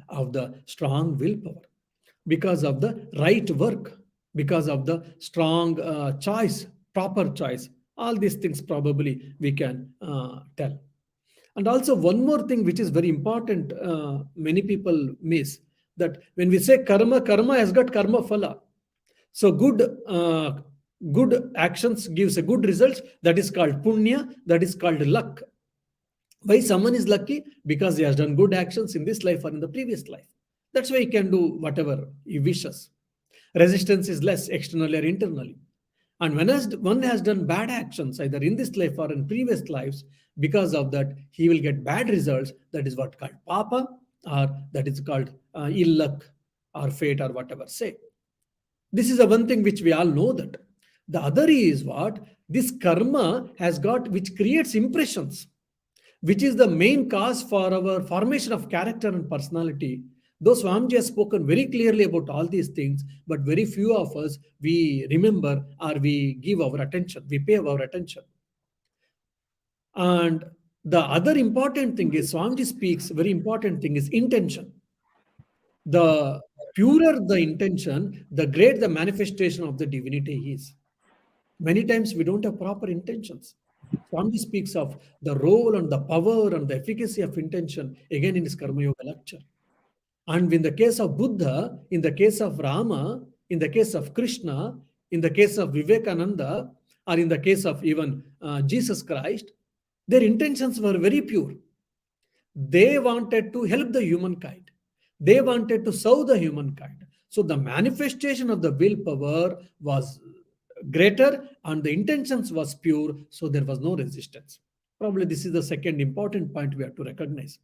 of the strong willpower, because of the right work, because of the strong choice, proper choice. All these things probably we can tell. And also one more thing which is very important, many people miss, that when we say karma, karma has got karma phala. So good actions gives a good results. That is called punya. That is called luck. Why someone is lucky? Because he has done good actions in this life or in the previous life. That's why he can do whatever he wishes. Resistance is less externally or internally. And when one has done bad actions, either in this life or in previous lives, because of that, he will get bad results. That is what called papa, or that is called ill luck or fate or whatever say. This is the one thing which we all know that. The other is what? This karma has got, which creates impressions, which is the main cause for our formation of character and personality. Though Swamiji has spoken very clearly about all these things, but very few of us, we remember or we give our attention, we pay our attention. And the other important thing is, Swamiji speaks, very important thing is intention. The purer the intention, the great the manifestation of the divinity is. Many times we don't have proper intentions. Swami speaks of the role and the power and the efficacy of intention again in his Karma Yoga lecture. And in the case of Buddha, in the case of Rama, in the case of Krishna, in the case of Vivekananda, or in the case of even Jesus Christ, their intentions were very pure. They wanted to help the humankind. They wanted to serve the humankind. So the manifestation of the willpower was greater and the intentions was pure, so there was no resistance. Probably this is the second important point we have to recognize.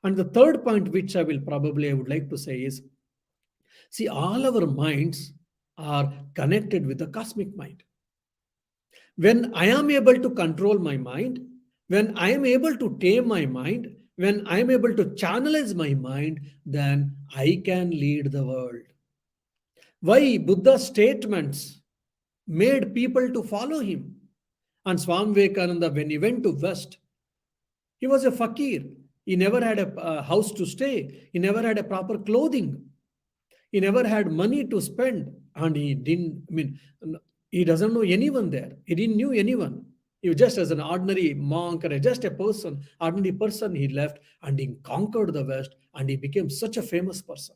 And the third point which I would like to say is, see, all our minds are connected with the cosmic mind. When I am able to control my mind, when I am able to tame my mind, when I am able to channelize my mind, then I can lead the world. Why? Buddha's statements made people to follow him. And Swami Vivekananda, when he went to West, he was a fakir. He never had a house to stay. He never had a proper clothing. He never had money to spend. And he doesn't know anyone there. He didn't know anyone. He was just as an ordinary monk or just a person, ordinary person, he left and he conquered the West and he became such a famous person.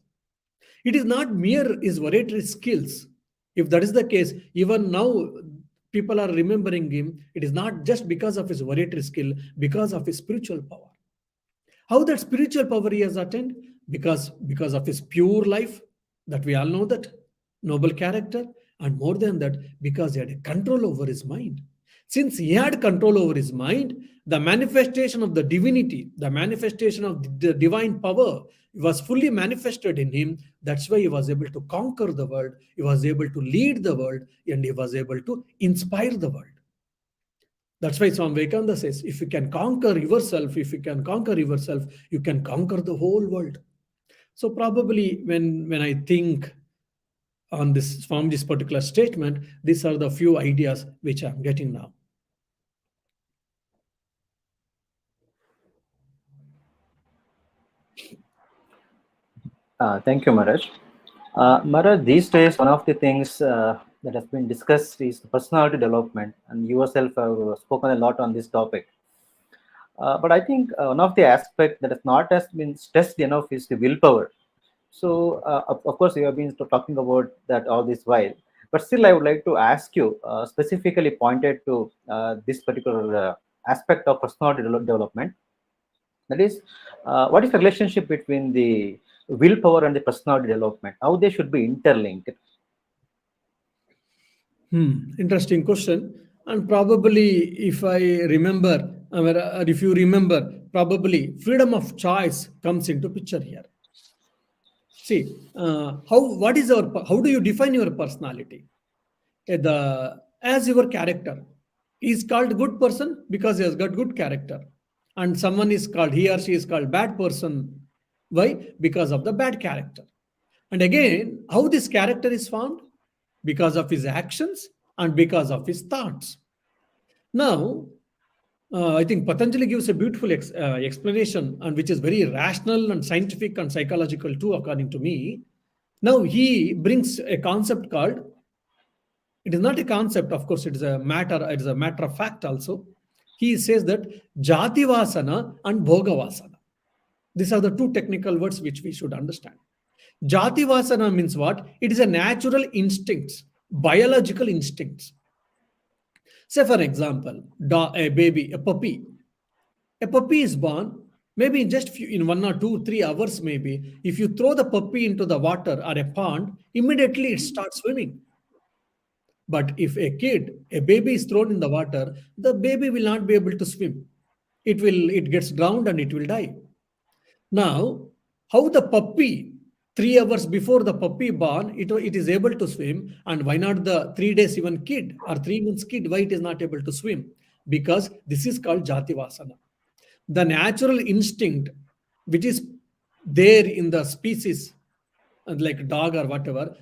It is not mere his oratory skills. If that is the case, even now people are remembering him. It is not just because of his oratory skill, because of his spiritual power. How that spiritual power he has attained? Because of his pure life, that we all know that, noble character, and more than that, because he had a control over his mind. Since he had control over his mind, the manifestation of the divinity, the manifestation of the divine power was fully manifested in him. That's why he was able to conquer the world, he was able to lead the world, and he was able to inspire the world. That's why Swami Vivekananda says, if you can conquer yourself, if you can conquer yourself, you can conquer the whole world. So probably when I think on this from this particular statement, these are the few ideas which I'm getting now. Thank you, Maharaj. Maharaj, these days, one of the things that has been discussed is personality development, and you yourself have spoken a lot on this topic. But I think one of the aspects that has not has been stressed enough is the willpower. So, of course, you have been talking about that all this while. But still, I would like to ask you, specifically pointed to this particular aspect of personality development. That is, what is the relationship between the willpower and the personality development? How they should be interlinked? Interesting question. And probably, if I remember, or if you remember, probably freedom of choice comes into picture here. See, how do you define your personality? As your character. Is called good person because he has got good character. And someone is called, he or she is called bad person. Why? Because of the bad character. And again, how this character is formed? Because of his actions and because of his thoughts. Now, I think Patanjali gives a beautiful explanation, and which is very rational and scientific and psychological too, according to me. Now, he brings a concept called, it is not a concept, of course, it is a matter of fact also. He says that Jati Vasana and Bhoga Vasana. These are the two technical words which we should understand. Jati Vasana means what? It is a natural instincts, biological instincts. Say, for example, a baby, a puppy. A puppy is born, maybe in just in 1 or 2, 3 hours, maybe. If you throw the puppy into the water or a pond, immediately it starts swimming. But if a baby is thrown in the water, the baby will not be able to swim. It gets drowned and it will die. Now, how the puppy, 3 hours before the puppy born, it is able to swim, and why not the 3 days even kid or 3 months kid, why it is not able to swim? Because this is called Jati Vasana. The natural instinct which is there in the species, like dog or whatever,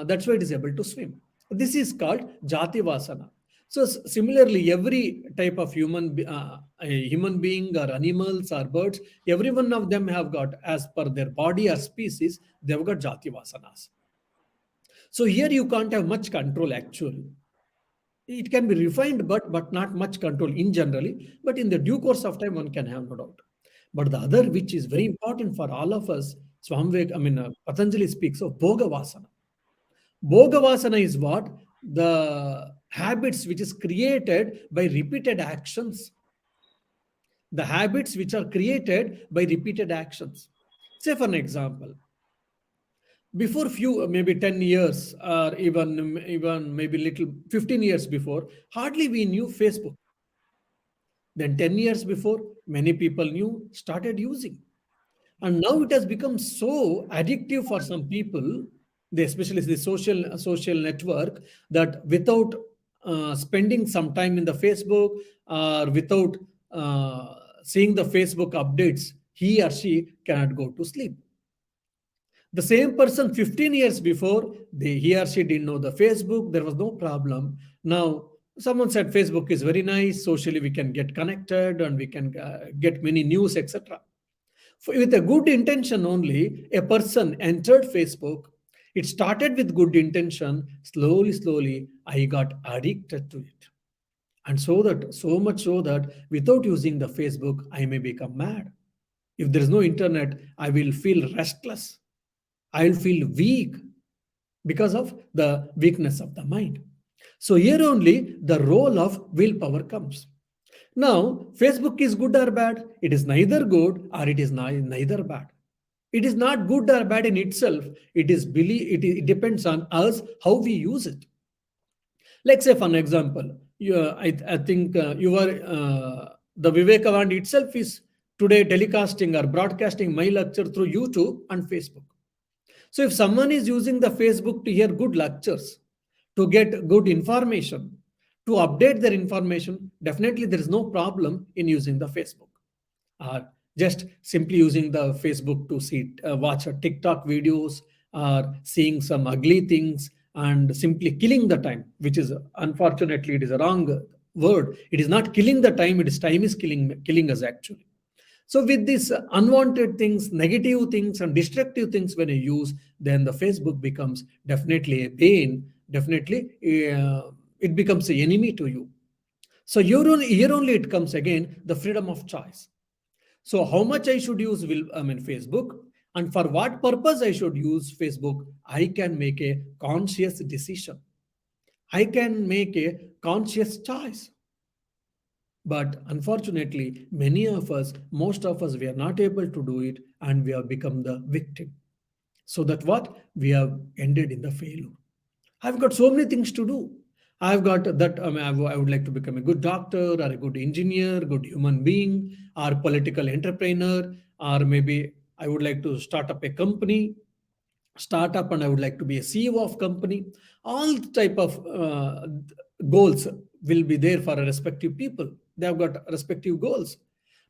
that's why it is able to swim. This is called Jati Vasana. So similarly, every type of a human being or animals or birds, every one of them have got, as per their body or species, they've got Jati Vasanas. So here you can't have much control actually. It can be refined, but not much control in generally. But in the due course of time, one can have no doubt. But the other, which is very important for all of us, Patanjali speaks of Bhoga Vasana. Bhoga Vasana is what? The habits which is created by repeated actions. The habits which are created by repeated actions. Say, for an example, before few, maybe 10 years or even maybe little 15 years before, hardly we knew Facebook. Then 10 years before, many people started using. And now it has become so addictive for some people, especially the social network, that without spending some time in the Facebook or without seeing the Facebook updates, he or she cannot go to sleep. The same person 15 years before, he or she didn't know the Facebook, there was no problem. Now, someone said Facebook is very nice, socially we can get connected and we can get many news, etc. With a good intention only, a person entered Facebook. It started with good intention. Slowly, I got addicted to it. And so much so that without using the Facebook, I may become mad. If there is no internet, I will feel restless. I will feel weak because of the weakness of the mind. So here only the role of willpower comes. Now, Facebook is good or bad? It is neither good or it is neither bad. It is not good or bad in itself. It depends on us how we use it. Let's say, for an example, I think the Vivekananda itself is today telecasting or broadcasting my lecture through YouTube and Facebook. So if someone is using the Facebook to hear good lectures, to get good information, to update their information, definitely there is no problem in using the Facebook. Or just simply using the Facebook to see, watch a TikTok videos or seeing some ugly things and simply killing the time, which is unfortunately it is a wrong word. It is not killing the time; it is time is killing us actually. So with these unwanted things, negative things, and destructive things, when you use, then the Facebook becomes definitely a pain. Definitely, it becomes an enemy to you. So here only it comes again the freedom of choice. So how much I should use Facebook, and for what purpose I should use Facebook, I can make a conscious decision. I can make a conscious choice. But unfortunately, many of us, most of us, we are not able to do it, and we have become the victim. So that what we have ended in the failure. I've got so many things to do. I've got that. I would like to become a good doctor, or a good engineer, good human being, or political entrepreneur, or maybe I would like to start up a company, startup, and I would like to be a CEO of company. All type of goals will be there for a respective people. They have got respective goals,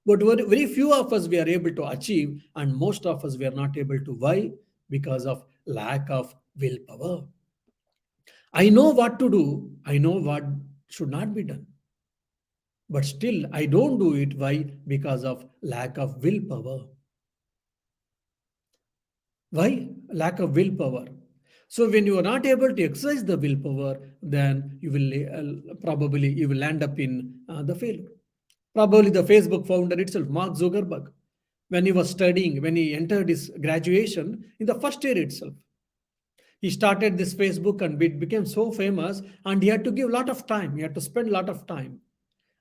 but very few of us we are able to achieve, and most of us we are not able to. Why? Because of lack of willpower. I know what to do. I know what should not be done, but still I don't do it. Why? Because of lack of willpower. Why? Lack of willpower. So when you are not able to exercise the willpower, then you will probably you will end up in the failure. Probably the Facebook founder itself, Mark Zuckerberg, when he was studying, when he entered his graduation in the first year itself, he started this Facebook and it became so famous, and he had to give a lot of time. He had to spend a lot of time,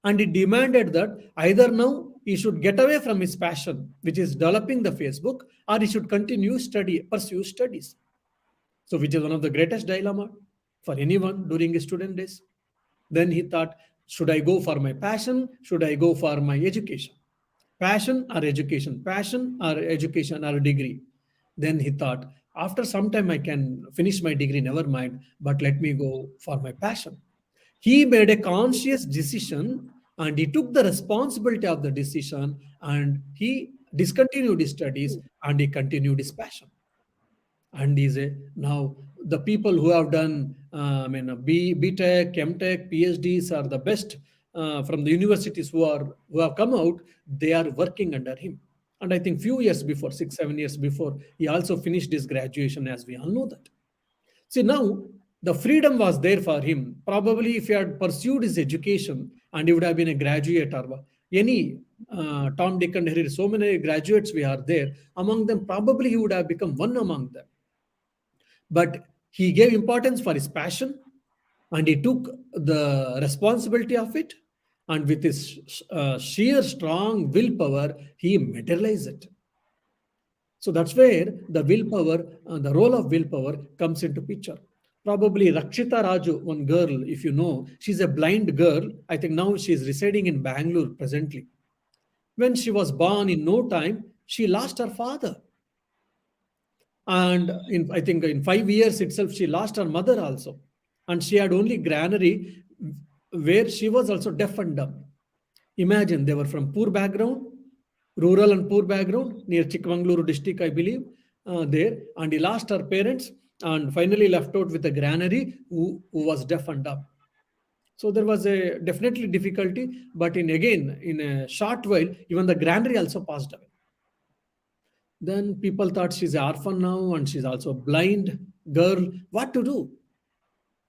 and he demanded that either now he should get away from his passion, which is developing the Facebook, or he should pursue studies. So, which is one of the greatest dilemma for anyone during his student days. Then he thought, should I go for my passion? Should I go for my education? Passion or education? Passion or education or degree? Then he thought, after some time I can finish my degree, never mind, but let me go for my passion. He made a conscious decision, and he took the responsibility of the decision, and he discontinued his studies and he continued his passion. And is a now the people who have done BTech, MTech, PhDs are the best from the universities who have come out. They are working under him. And I think few years before, 6, 7 years before, he also finished his graduation, as we all know that. See, now the freedom was there for him. Probably if he had pursued his education and he would have been a graduate or any Tom, Dick, and Harry, so many graduates we are there. Among them, probably he would have become one among them. But he gave importance for his passion, and he took the responsibility of it. And with his sheer strong willpower, he materialized it. So that's where the willpower, the role of willpower comes into picture. Probably Rakshita Raju, one girl, if you know, she's a blind girl. I think now she's residing in Bangalore presently. When she was born, in no time, she lost her father. And I think in 5 years itself, she lost her mother also. And she had only granary where she was also deaf and dumb. Imagine, they were from poor background, rural and poor background, near Chikmagaluru district, I believe, there. And he lost her parents and finally left out with a granary who was deaf and dumb. So there was a definitely difficulty, but in a short while, even the granary also passed away. Then people thought she's an orphan now and she's also a blind girl. What to do?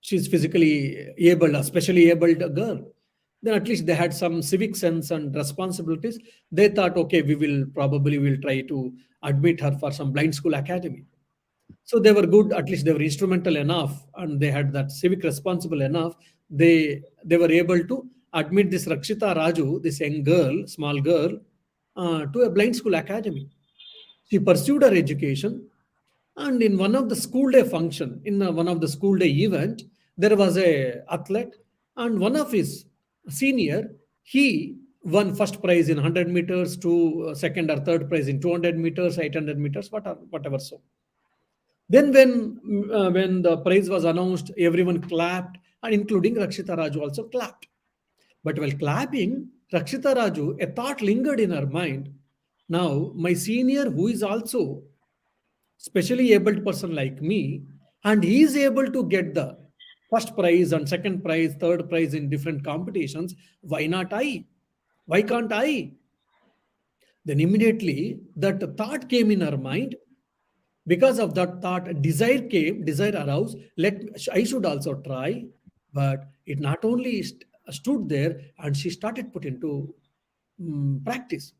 She's physically able, especially able girl. Then at least they had some civic sense and responsibilities. They thought, okay, we will try to admit her for some blind school academy. So they were good, at least they were instrumental enough, and they had that civic responsible enough. They were able to admit this Rakshita Raju, this young girl, small girl, to a blind school academy. She pursued her education, and in one of the school day function, in one of the school day event, there was a athlete, and one of his senior, he won first prize in 100 meters, to second or third prize in 200 meters, 800 meters, whatever. So then when the prize was announced, everyone clapped, and including Rakshita Raju also clapped. But while clapping, Rakshita Raju, a thought lingered in her mind. Now, my senior, who is also specially abled person like me, and he is able to get the first prize and second prize, third prize in different competitions, why not I? Why can't I? Then immediately that thought came in her mind. Because of that thought, desire arose. I should also try. But it not only stood there, and she started put into practice.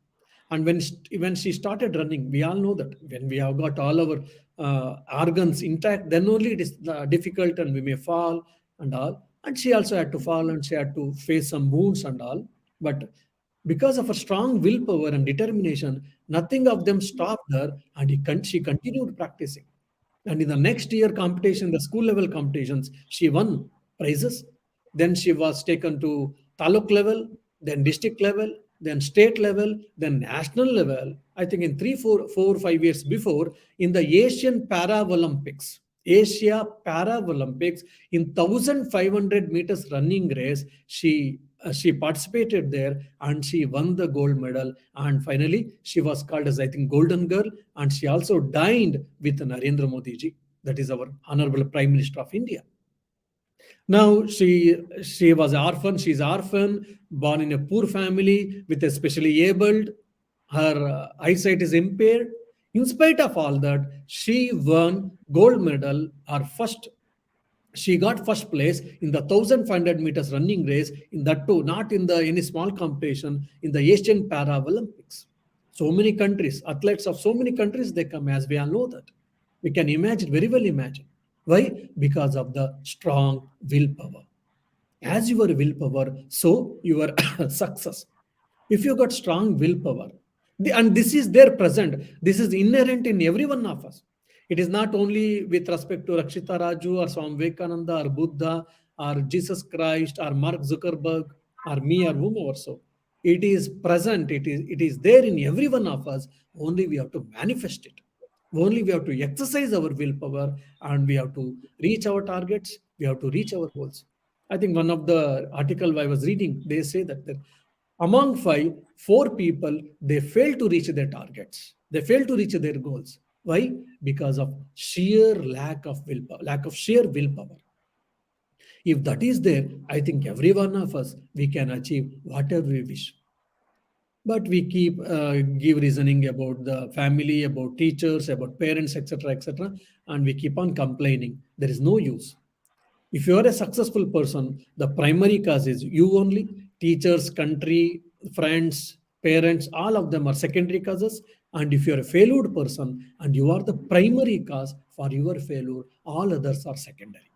And when she started running, we all know that when we have got all our organs intact, then only it is difficult, and we may fall and all. And she also had to fall, and she had to face some wounds and all. But because of her strong willpower and determination, nothing of them stopped her, and she continued practicing. And in the next year competition, the school level competitions, she won prizes. Then she was taken to taluk level, then district level, then state level, then national level. I think in 5 years before, in the Asian Para Olympics, Asia Para Olympics, in 1,500 meters running race, she participated there, and she won the gold medal. And finally, she was called as, I think, Golden Girl. And she also dined with Narendra Modi ji, that is our Honorable Prime Minister of India. Now she was orphan. She's orphan, born in a poor family with a specially abled. Her eyesight is impaired. In spite of all that, she won gold medal. She got first place in the 1,500 meters running race. In that too, not in the any small competition, in the Asian Para Olympics. So many countries, athletes of so many countries, they come, as we all know that. We can imagine, very well imagine. Why? Because of the strong willpower. As your willpower, so your success. If you got strong willpower, and this is there present, this is inherent in every one of us. It is not only with respect to Rakshita Raju or Swami Vivekananda or Buddha or Jesus Christ or Mark Zuckerberg or me or whomever. So it is present, it is there in every one of us. Only we have to manifest it. Only we have to exercise our willpower, and we have to reach our targets, we have to reach our goals. I think one of the article I was reading, they say that among five, four people, they fail to reach their targets. They fail to reach their goals. Why? Because of sheer lack of willpower, lack of sheer willpower. If that is there, I think every one of us, we can achieve whatever we wish. But we keep give reasoning about the family, about teachers, about parents, etc., and we keep on complaining. There is no use. If you are a successful person, the primary cause is you only. Teachers, country, friends, parents, all of them are secondary causes. And if you are a failed person and you are the primary cause for your failure, all others are secondary.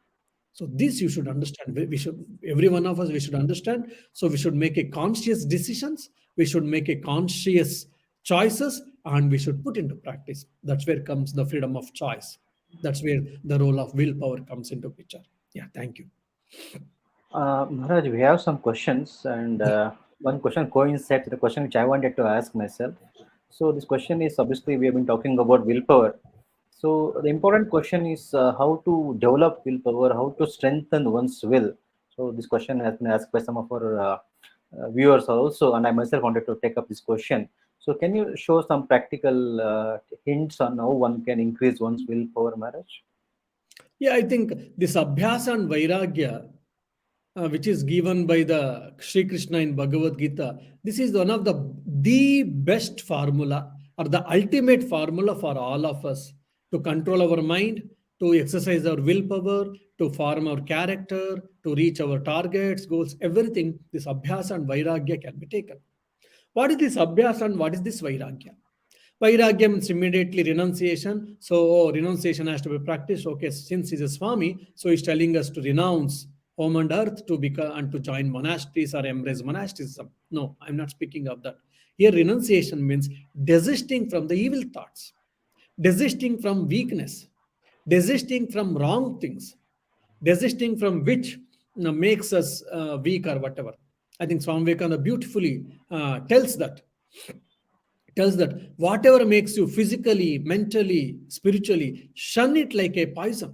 So this you should understand. We should, every one of us, we should understand. So we should make a conscious decisions. We should make a conscious choices, and we should put into practice. That's where comes the freedom of choice. That's where the role of willpower comes into picture. Yeah, thank you. Maharaj, we have some questions, and one question coincides with the question which I wanted to ask myself. So this question is, obviously we have been talking about willpower. So the important question is how to develop willpower, how to strengthen one's will. So this question has been asked by some of our viewers also, and I myself wanted to take up this question. So can you show some practical hints on how one can increase one's willpower, Maharaj? Yeah, I think this Abhyasa and Vairagya, which is given by the Sri Krishna in Bhagavad Gita, this is one of the best formula, or the ultimate formula for all of us to control our mind, to exercise our willpower, to form our character, to reach our targets, goals, everything. This Abhyasa and Vairagya can be taken. What is this Abhyasa and what is this Vairagya? Vairagya means immediately renunciation. So, renunciation has to be practiced. Okay, since he's a Swami, so he's telling us to renounce home and earth to become and to join monasteries or embrace monasticism. No, I'm not speaking of that. Here, renunciation means desisting from the evil thoughts, desisting from weakness, desisting from wrong things, desisting from which makes us weak or whatever. I think Swami Vivekananda beautifully tells that whatever makes you physically, mentally, spiritually, shun it like a poison.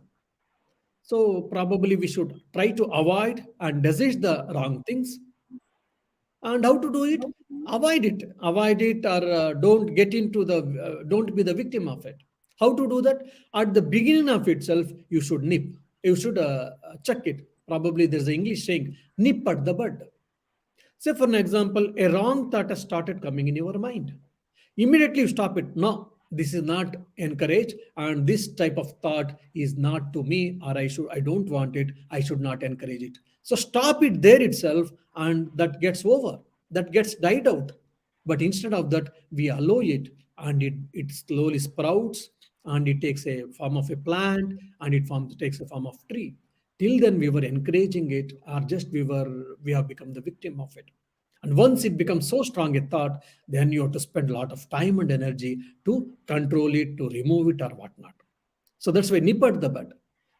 So probably we should try to avoid and desist the wrong things. And how to do it? Avoid it, or don't be the victim of it. How to do that? At the beginning of itself, you should nip. You should check it. Probably there's an English saying, nip at the bud. Say, for an example, a wrong thought has started coming in your mind. Immediately you stop it. No, this is not encouraged, and this type of thought is not to me, or I don't want it, I should not encourage it. So stop it there itself, and that gets over, that gets died out. But instead of that, we allow it, and it slowly sprouts, and it takes a form of a plant, and takes a form of tree. Till then we were encouraging it, or just we have become the victim of it. And once it becomes so strong a thought, then you have to spend a lot of time and energy to control it, to remove it, or whatnot. So that's why nip at the bud.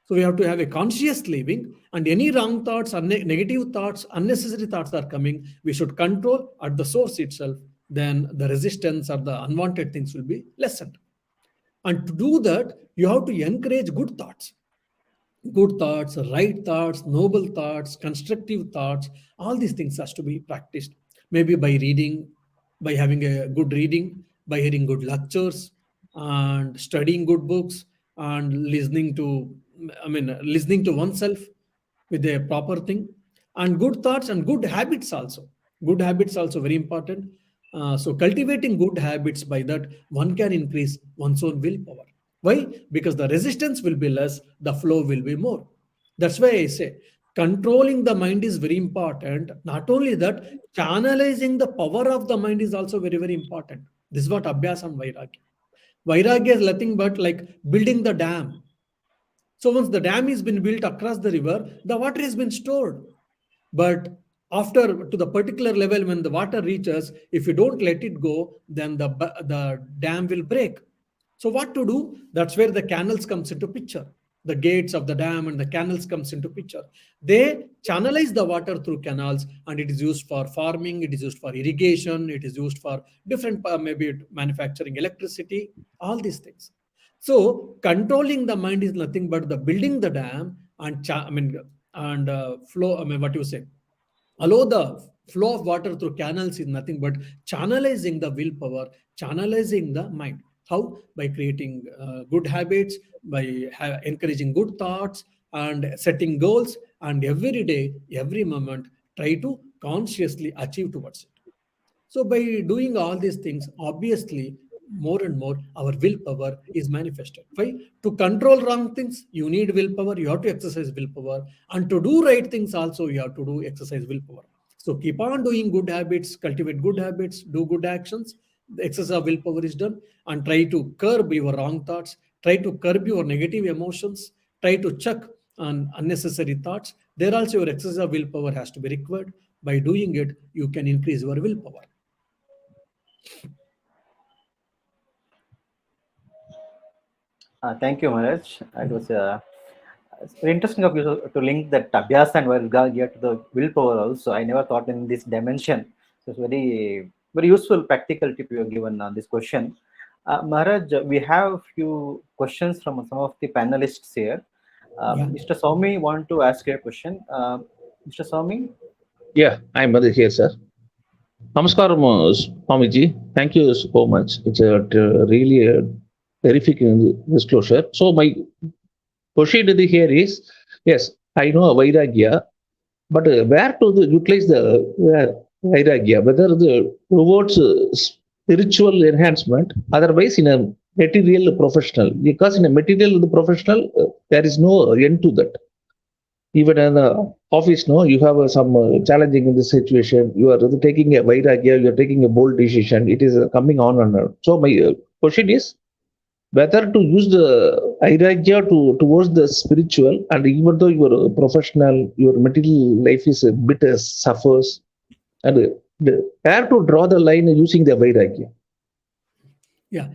So we have to have a conscious living, and any wrong thoughts, negative thoughts, unnecessary thoughts are coming, we should control at the source itself. Then the resistance or the unwanted things will be lessened. And to do that, you have to encourage good thoughts, right thoughts, noble thoughts, constructive thoughts. All these things has to be practiced. Maybe by reading, by having a good reading, by hearing good lectures, and studying good books, and listening to oneself with a proper thing, and good thoughts and good habits also. Good habits also very important. So cultivating good habits, by that one can increase one's own willpower. Why? Because the resistance will be less, the flow will be more. That's why I say controlling the mind is very important. Not only that, channelizing the power of the mind is also very, very important. This is what Abhyas and Vairagya. Vairagya is nothing but like building the dam. So once the dam has been built across the river, the water has been stored. But after to the particular level, when the water reaches, if you don't let it go, then the dam will break. So what to do? That's where the canals comes into picture. The gates of the dam and the canals comes into picture. They channelize the water through canals, and it is used for farming, it is used for irrigation, it is used for different, maybe manufacturing electricity, all these things. So controlling the mind is nothing but the building the dam and flow. What you say? Allow the flow of water through canals is nothing but channelizing the willpower, channelizing the mind. How? By creating good habits, by encouraging good thoughts, and setting goals, and every day, every moment, try to consciously achieve towards it. So by doing all these things, obviously, more and more our willpower is manifested. Why? To control wrong things, you need willpower, you have to exercise willpower. And to do right things also, you have to do exercise willpower. So keep on doing good habits, cultivate good habits, do good actions. The exercise of willpower is done, and try to curb your wrong thoughts, try to curb your negative emotions, try to check on unnecessary thoughts. There also your exercise of willpower has to be required. By doing it, you can increase your willpower. Thank you, Maharaj. It was it's very interesting of you to link that Abhyasa and Vairagya to the willpower also. I never thought in this dimension. So it's very, very useful practical tip you have given on this question. Maharaj, we have a few questions from some of the panelists here. Yeah. Mr. Swami want to ask you a question. Mr. Swami? Yeah, I'm here, sir. Namaskaram, Swamiji. Thank you so much. It's really a terrific disclosure. So my question here is, yes, I know Vairagya, but where to utilize the Vairagya? Whether towards spiritual enhancement, otherwise in a material professional. Because in a material professional, there is no end to that. Even in the office, no, you have some challenging in the situation. You are taking a Vairagya, you are taking a bold decision. It is coming on and on. So my question is whether to use the Vairagya towards the spiritual, and even though you are a professional, your material life is a bit suffers, and where to draw the line using the Vairagya? Yeah.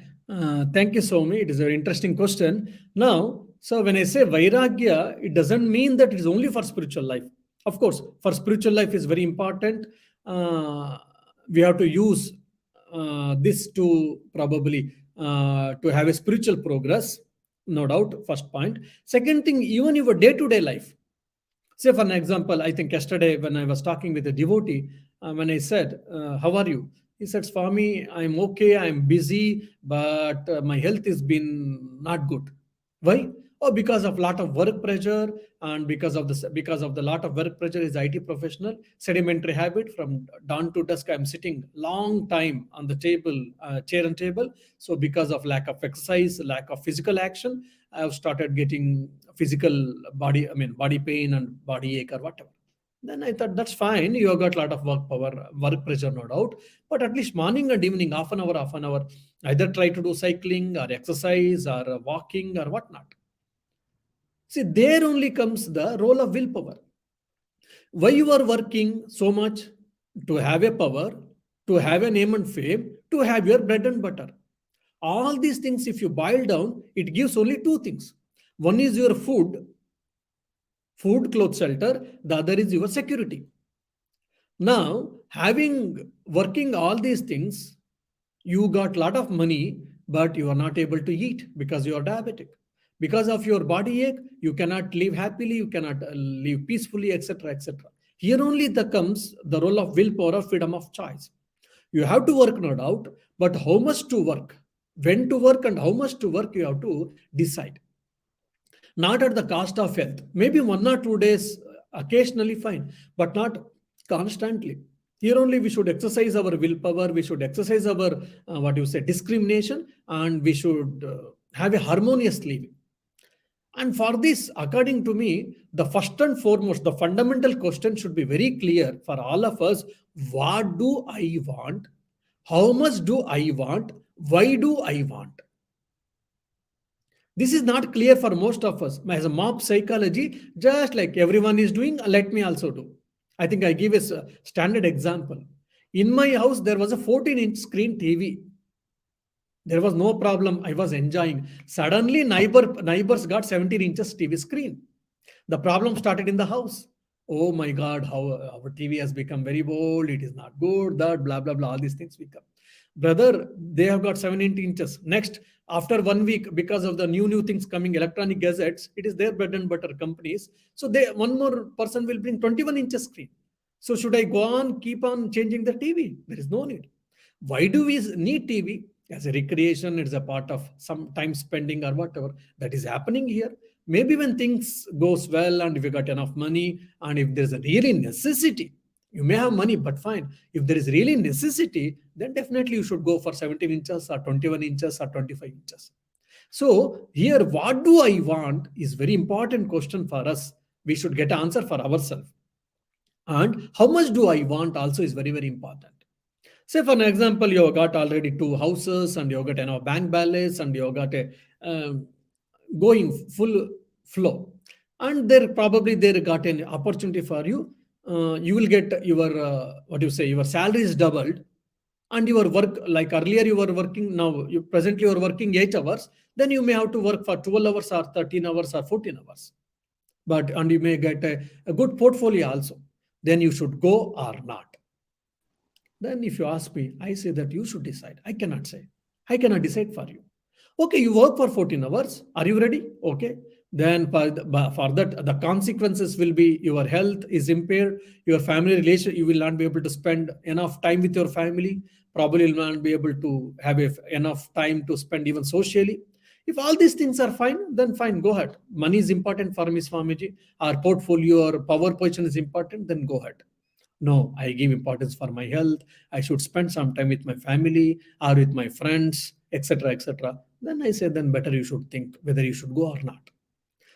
Thank you, Swami. It is a very interesting question. Now, so when I say Vairagya, it doesn't mean that it is only for spiritual life. Of course, for spiritual life is very important. Uh, we have to use this to probably to have a spiritual progress, no doubt. First point. Second thing, even your day-to-day life. Say, for an example, I think yesterday when I was talking with a devotee, when I said, "How are you?" He said, "Swami, I'm okay. I'm busy, but my health has been not good." Why? Oh, because of lot of work pressure, and because of the lot of work pressure is IT professional sedimentary habit from dawn to dusk. I'm sitting long time on the table, chair and table. So because of lack of exercise, lack of physical action, I've started getting physical body, I mean body pain and body ache or whatever. Then I thought that's fine. You have got a lot of work power, work pressure, no doubt. But at least morning and evening, half an hour, either try to do cycling or exercise or walking or whatnot. See, there only comes the role of willpower. Why you are working so much? To have a power, to have a name and fame, to have your bread and butter. All these things, if you boil down, it gives only two things. One is your food, clothes, shelter. The other is your security. Now, having working all these things, you got lot of money, but you are not able to eat because you are diabetic. Because of your body ache, you cannot live happily, you cannot live peacefully, etc., etc. Here only the comes the role of willpower or freedom of choice. You have to work, no doubt, but how much to work, when to work, and how much to work, you have to decide. Not at the cost of health. Maybe 1 or 2 days, occasionally fine, but not constantly. Here only we should exercise our willpower, we should exercise our, what you say, discrimination, and we should have a harmonious living. And for this, according to me, the first and foremost, the fundamental question should be very clear for all of us. What do I want? How much do I want? Why do I want? This is not clear for most of us. As a mob psychology, just like everyone is doing, let me also do. I think I give a standard example. In my house, there was a 14-inch screen TV. There was no problem. I was enjoying. Suddenly, neighbors got 17 inches TV screen. The problem started in the house. Oh my God, how our TV has become very old. It is not good. That blah blah blah. All these things become. Brother, they have got 17 inches. Next, after 1 week, because of the new things coming, electronic gadgets, it is their bread and butter companies. So they one more person will bring 21 inches screen. So should I go on, keep on changing the TV? There is no need. Why do we need TV? As a recreation, it's a part of some time spending or whatever that is happening here. Maybe when things goes well and if you got enough money and if there's a really necessity, you may have money, but fine. If there is really necessity, then definitely you should go for 17 inches or 21 inches or 25 inches. So here, what do I want is very important question for us. We should get an answer for ourselves. And how much do I want also is very, very important. Say, for an example, you have got already 2 houses and you have got enough bank balance and you have got a going full flow. And there got an opportunity for you. You will get your, what you say, your salary is doubled and your work, like earlier you were working, now you presently you are working 8 hours, then you may have to work for 12 hours or 13 hours or 14 hours. And you may get a good portfolio also. Then you should go or not. Then if you ask me, I say that you should decide. I cannot say. I cannot decide for you. Okay, you work for 14 hours. Are you ready? Okay. Then for that, the consequences will be your health is impaired, your family relation, you will not be able to spend enough time with your family, probably will not be able to have enough time to spend even socially. If all these things are fine, then fine, go ahead. Money is important for me, Swamiji. Our portfolio or power position is important, then go ahead. No, I give importance for my health. I should spend some time with my family or with my friends, etc., etc. Then I say, then better you should think whether you should go or not.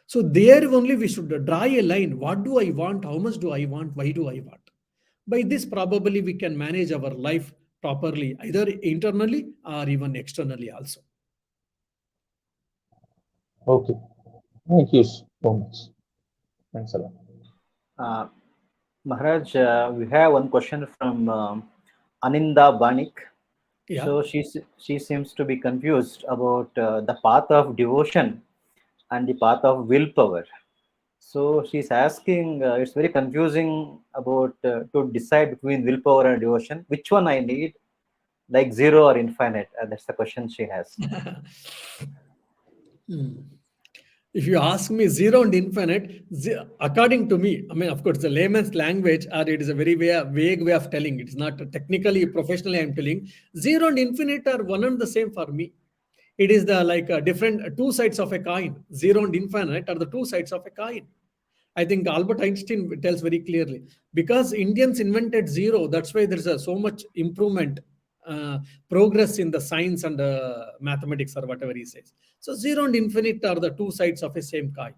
So there only we should draw a line. What do I want? How much do I want? Why do I want? By this, probably we can manage our life properly, either internally or even externally also. Okay. Thank you so much. Thanks a lot. Maharaj, we have one question from Aninda Banik. Yeah. So she seems to be confused about the path of devotion and the path of willpower. So she's asking, it's very confusing about to decide between willpower and devotion. Which one I need, like zero or infinite? That's the question she has. If you ask me zero and infinite, according to me, I mean, of course, the layman's language, or it is a very vague way of telling. It is not technically, professionally, I'm telling. Zero and infinite are one and the same for me. It is the like different two sides of a coin. Zero and infinite are the two sides of a coin. I think Albert Einstein tells very clearly, because Indians invented zero, that's why there's so much improvement, progress in the science and mathematics, or whatever he says. So zero and infinite are the two sides of a same coin.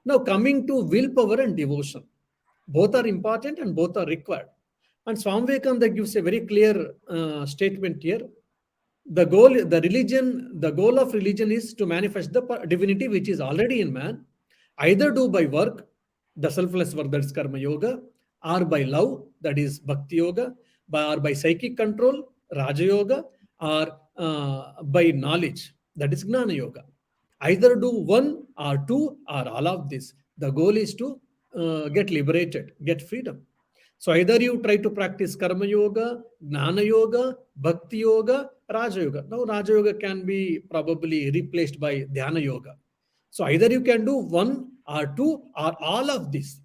Now coming to willpower and devotion, both are important and both are required. And Swami Vivekananda gives a very clear statement here. The goal of religion is to manifest the divinity which is already in man, either do by work, the selfless work, that is karma yoga, or by love, that is bhakti yoga, or by psychic control, raja yoga, or by knowledge, that is gnana yoga. Either do one or two or all of this. The goal is to get liberated, get freedom. So either you try to practice karma yoga, gnana yoga, bhakti yoga, raja yoga. Now raja yoga can be probably replaced by dhyana yoga. So either you can do one or two or all of this.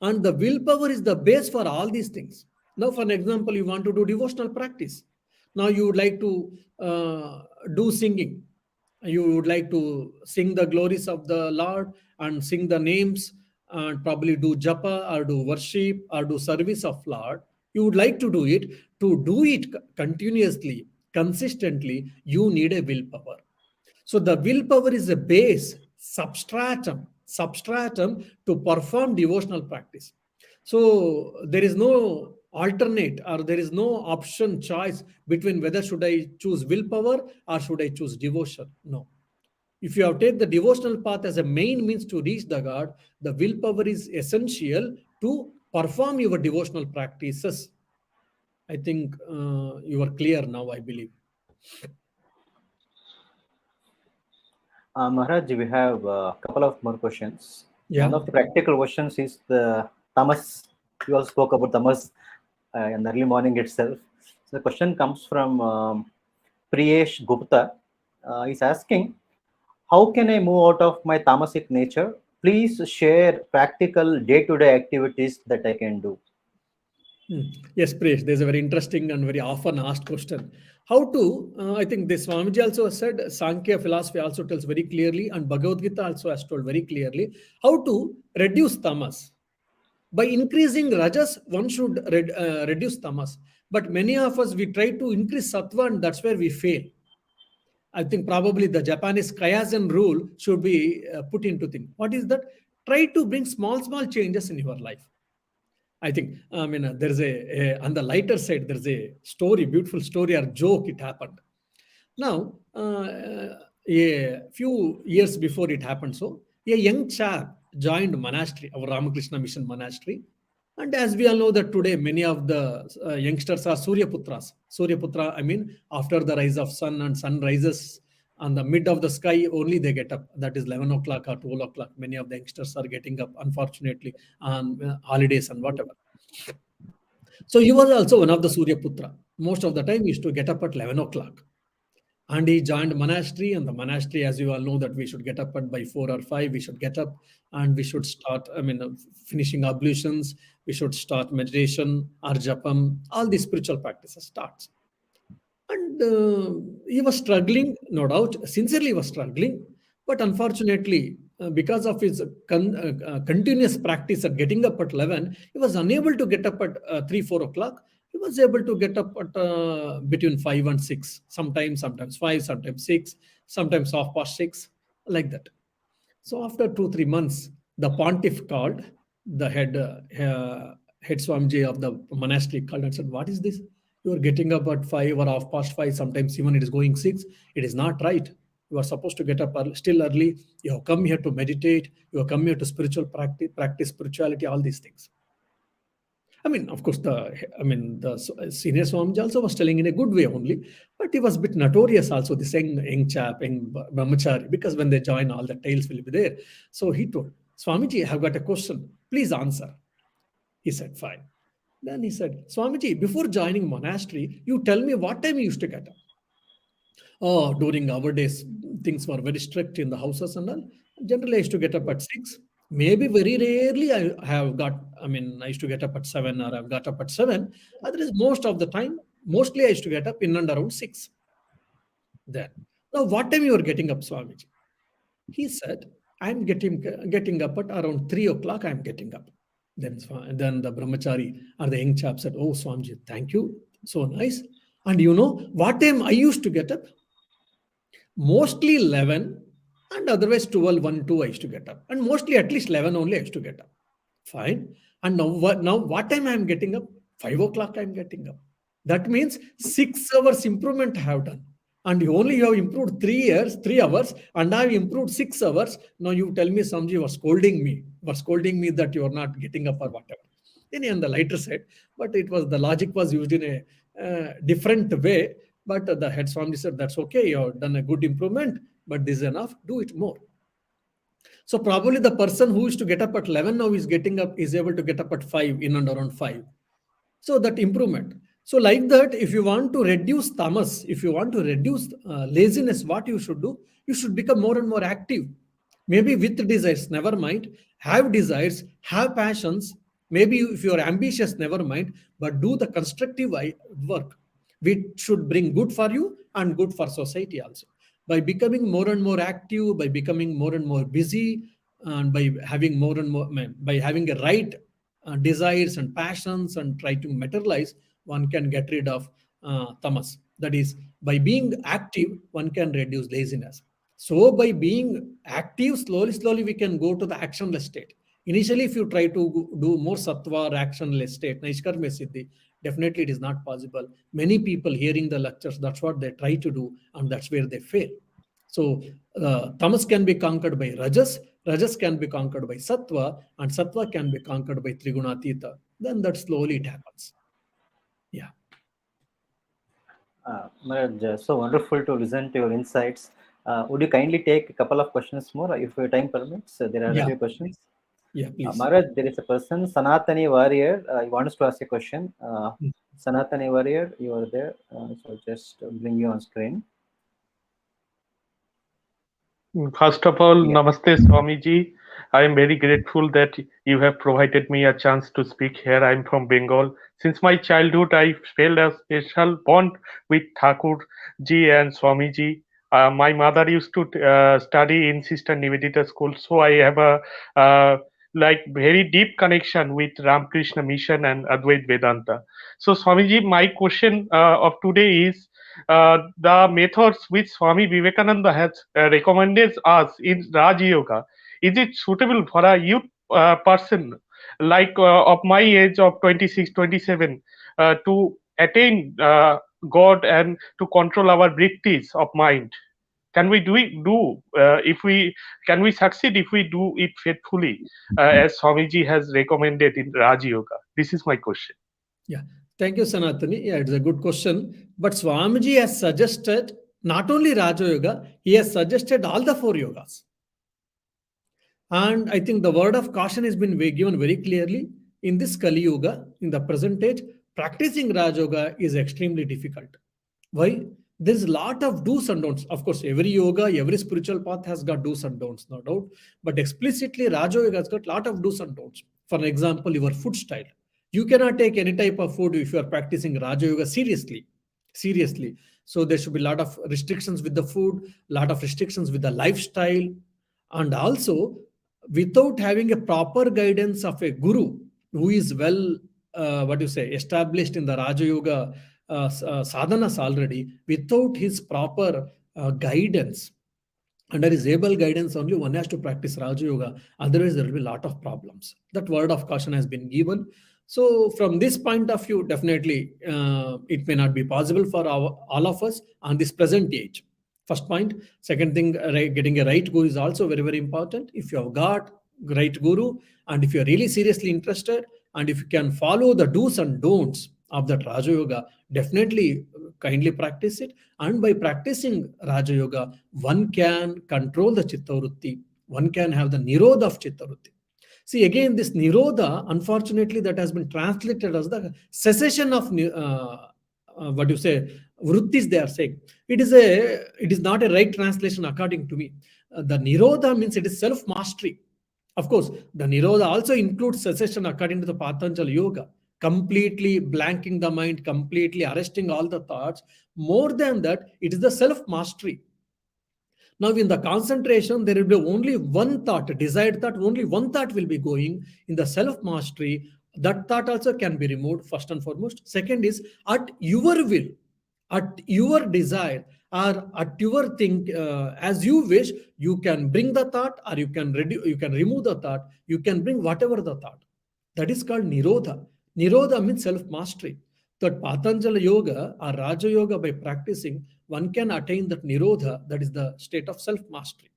And the willpower is the base for all these things. Now, for an example, you want to do devotional practice. Now you would like to do singing. You would like to sing the glories of the Lord and sing the names and probably do japa or do worship or do service of Lord. You would like to do it. To do it continuously, consistently, you need a willpower. So the willpower is a base, substratum to perform devotional practice. So there is no alternate, or there is no option choice between whether should I choose willpower or should I choose devotion. No. If you have taken the devotional path as a main means to reach the God, the willpower is essential to perform your devotional practices. I think you are clear now, I believe. Maharaj, we have a couple of more questions. Yeah. One of the practical questions is the tamas. You also spoke about tamas in the early morning itself. So the question comes from Priyesh Gupta. He's asking, how can I move out of my tamasic nature? Please share practical day-to-day activities that I can do. Yes, Priyesh, there's a very interesting and very often asked question. How to, I think this Swamiji also said, Sankhya philosophy also tells very clearly, and Bhagavad Gita also has told very clearly, how to reduce tamas. By increasing rajas, one should reduce tamas. But many of us, we try to increase sattva, and that's where we fail. I think probably the Japanese Kaizen rule should be put into thing. What is that? Try to bring small changes in your life. I think, there's on the lighter side, there's a story, beautiful story or joke, it happened. Now, a few years before it happened, so a young chap joined monastery, our Ramakrishna Mission monastery. And as we all know that today, many of the youngsters are Suryaputras. Suryaputra, after the rise of sun and sun rises on the mid of the sky, only they get up. That is 11 o'clock or 12 o'clock. Many of the youngsters are getting up, unfortunately, on holidays and whatever. So he was also one of the Suryaputra. Most of the time, he used to get up at 11 o'clock. And he joined monastery, and the monastery, as you all know, that we should get up by 4 or 5. We should get up and we should start, finishing ablutions. We should start meditation, arjapam, all these spiritual practices starts. And he was struggling, no doubt, sincerely he was struggling. But unfortunately, because of his continuous practice at getting up at 11, he was unable to get up at 3, 4 o'clock. He was able to get up at between 5 and 6, sometimes 5, sometimes 6, sometimes 6:30, like that. So after 2, 3 months, the pontiff called, the head Swamiji of the monastery called and said, what is this? You are getting up at 5 or 5:30, sometimes even it is going 6. It is not right. You are supposed to get up still early. You have come here to meditate. You have come here to spiritual practice spirituality, all these things. Of course, the senior Swamiji also was telling in a good way only, but he was a bit notorious also, this young chap, young brahmachari, because when they join, all the tales will be there. So he told. Swamiji, I have got a question. Please answer. He said, fine. Then he said, Swamiji, before joining monastery, you tell me what time you used to get up. Oh, during our days, things were very strict in the houses and all. Generally, I used to get up at 6. Maybe very rarely I used to get up at 7 or I've got up at 7. Otherwise, most of the time, mostly I used to get up in and around 6. Then, now what time you are getting up, Swamiji? He said, I'm getting up at around 3 o'clock, I'm getting up. Then the brahmachari or the young chap said, oh, Swamiji, thank you. So nice. And you know what time I used to get up? Mostly 11 and otherwise 12, 1, 2 I used to get up. And mostly at least 11 only I used to get up. Fine. And now what time I am getting up? 5 o'clock I am getting up. That means 6 hours improvement I have done. And you have improved 3 hours, and I have improved 6 hours. Now you tell me, Samji, you are scolding me that you are not getting up or whatever. Then on the lighter side, but the logic was used in a different way. But the head Swami said, that's okay, you have done a good improvement, but this is enough, do it more. So probably the person who used to get up at 11 now is able to get up at 5, in and around 5. So that improvement. So like that, if you want to reduce tamas, if you want to reduce laziness, what you should do? You should become more and more active. Maybe with desires, never mind. Have desires, have passions. Maybe if you are ambitious, never mind. But do the constructive work, which should bring good for you and good for society also. By becoming more and more active, by becoming more and more busy, and by having a right desires and passions and try to materialize, one can get rid of tamas. That is, by being active, one can reduce laziness. So by being active, slowly we can go to the actionless state. Initially, if you try to do more sattva or actionless state, Naishkarmya Siddhi, definitely it is not possible. Many people hearing the lectures, that's what they try to do, and that's where they fail. So tamas can be conquered by rajas can be conquered by sattva, and sattva can be conquered by trigunatita. Then that slowly it happens. Yeah. Maharaj, so wonderful to listen to your insights. Would you kindly take a couple of questions more if your time permits? There are a few questions. Yeah, please. Maharaj, there is a person, Sanatani Warrior. He wants to ask a question. Sanatani Warrior, you are there. So just bring you on screen. First of all, Namaste Swamiji. I am very grateful that you have provided me a chance to speak here. I am from Bengal. Since my childhood, I felt a special bond with Thakur ji and Swamiji. My mother used to study in Sister Nivedita school, so I have a very deep connection with Ramakrishna Mission and Advait Vedanta. So Swamiji, my question of today is, the methods which Swami Vivekananda has recommended us in Raj Yoga, is it suitable for a youth person like of my age of 26, 27 to attain God and to control our vrittis of mind? Can we can we succeed if we do it faithfully as Swamiji has recommended in Raj Yoga? This is my question. Yeah. Thank you, Sanatani. Yeah, it's a good question. But Swamiji has suggested not only Raja Yoga, he has suggested all the 4 yogas. And I think the word of caution has been given very clearly. In this Kali Yuga, in the present age, practicing Raja Yoga is extremely difficult. Why? There's a lot of do's and don'ts. Of course, every yoga, every spiritual path has got do's and don'ts, no doubt. But explicitly, Raja Yoga has got a lot of do's and don'ts. For example, your food style. You cannot take any type of food if you are practicing Raja Yoga seriously. So there should be a lot of restrictions with the food, a lot of restrictions with the lifestyle. And also, without having a proper guidance of a guru who is established in the Raja Yoga sadhanas already, without his proper guidance, under his able guidance only, one has to practice Raja Yoga. Otherwise, there will be a lot of problems. That word of caution has been given. So from this point of view, definitely it may not be possible for all of us on this present age. First point. Second thing, getting a right guru is also very, very important. If you have got right guru, and if you are really seriously interested, and if you can follow the do's and don'ts of that Raja Yoga, definitely kindly practice it. And by practicing Raja Yoga, one can control the Chitta Vritti. one can have the Nirodha of Chittavriti. See, again, this Nirodha, unfortunately, that has been translated as the cessation of what you say, Vrittis, they are saying. It is not a right translation according to me. The Nirodha means it is self-mastery. Of course, the Nirodha also includes cessation according to the Patanjali Yoga, completely blanking the mind, completely arresting all the thoughts. More than that, it is the self-mastery. Now, in the concentration, there will be only one thought, desired thought, only one thought will be going. In the self-mastery, that thought also can be removed, first and foremost. Second is, at your will, at your desire, or at your think, as you wish, you can bring the thought, or you can remove the thought, you can bring whatever the thought. That is called Nirodha. Nirodha means self-mastery. That Patanjali Yoga or Raja Yoga, by practicing, one can attain that Nirodha, that is the state of self-mastery.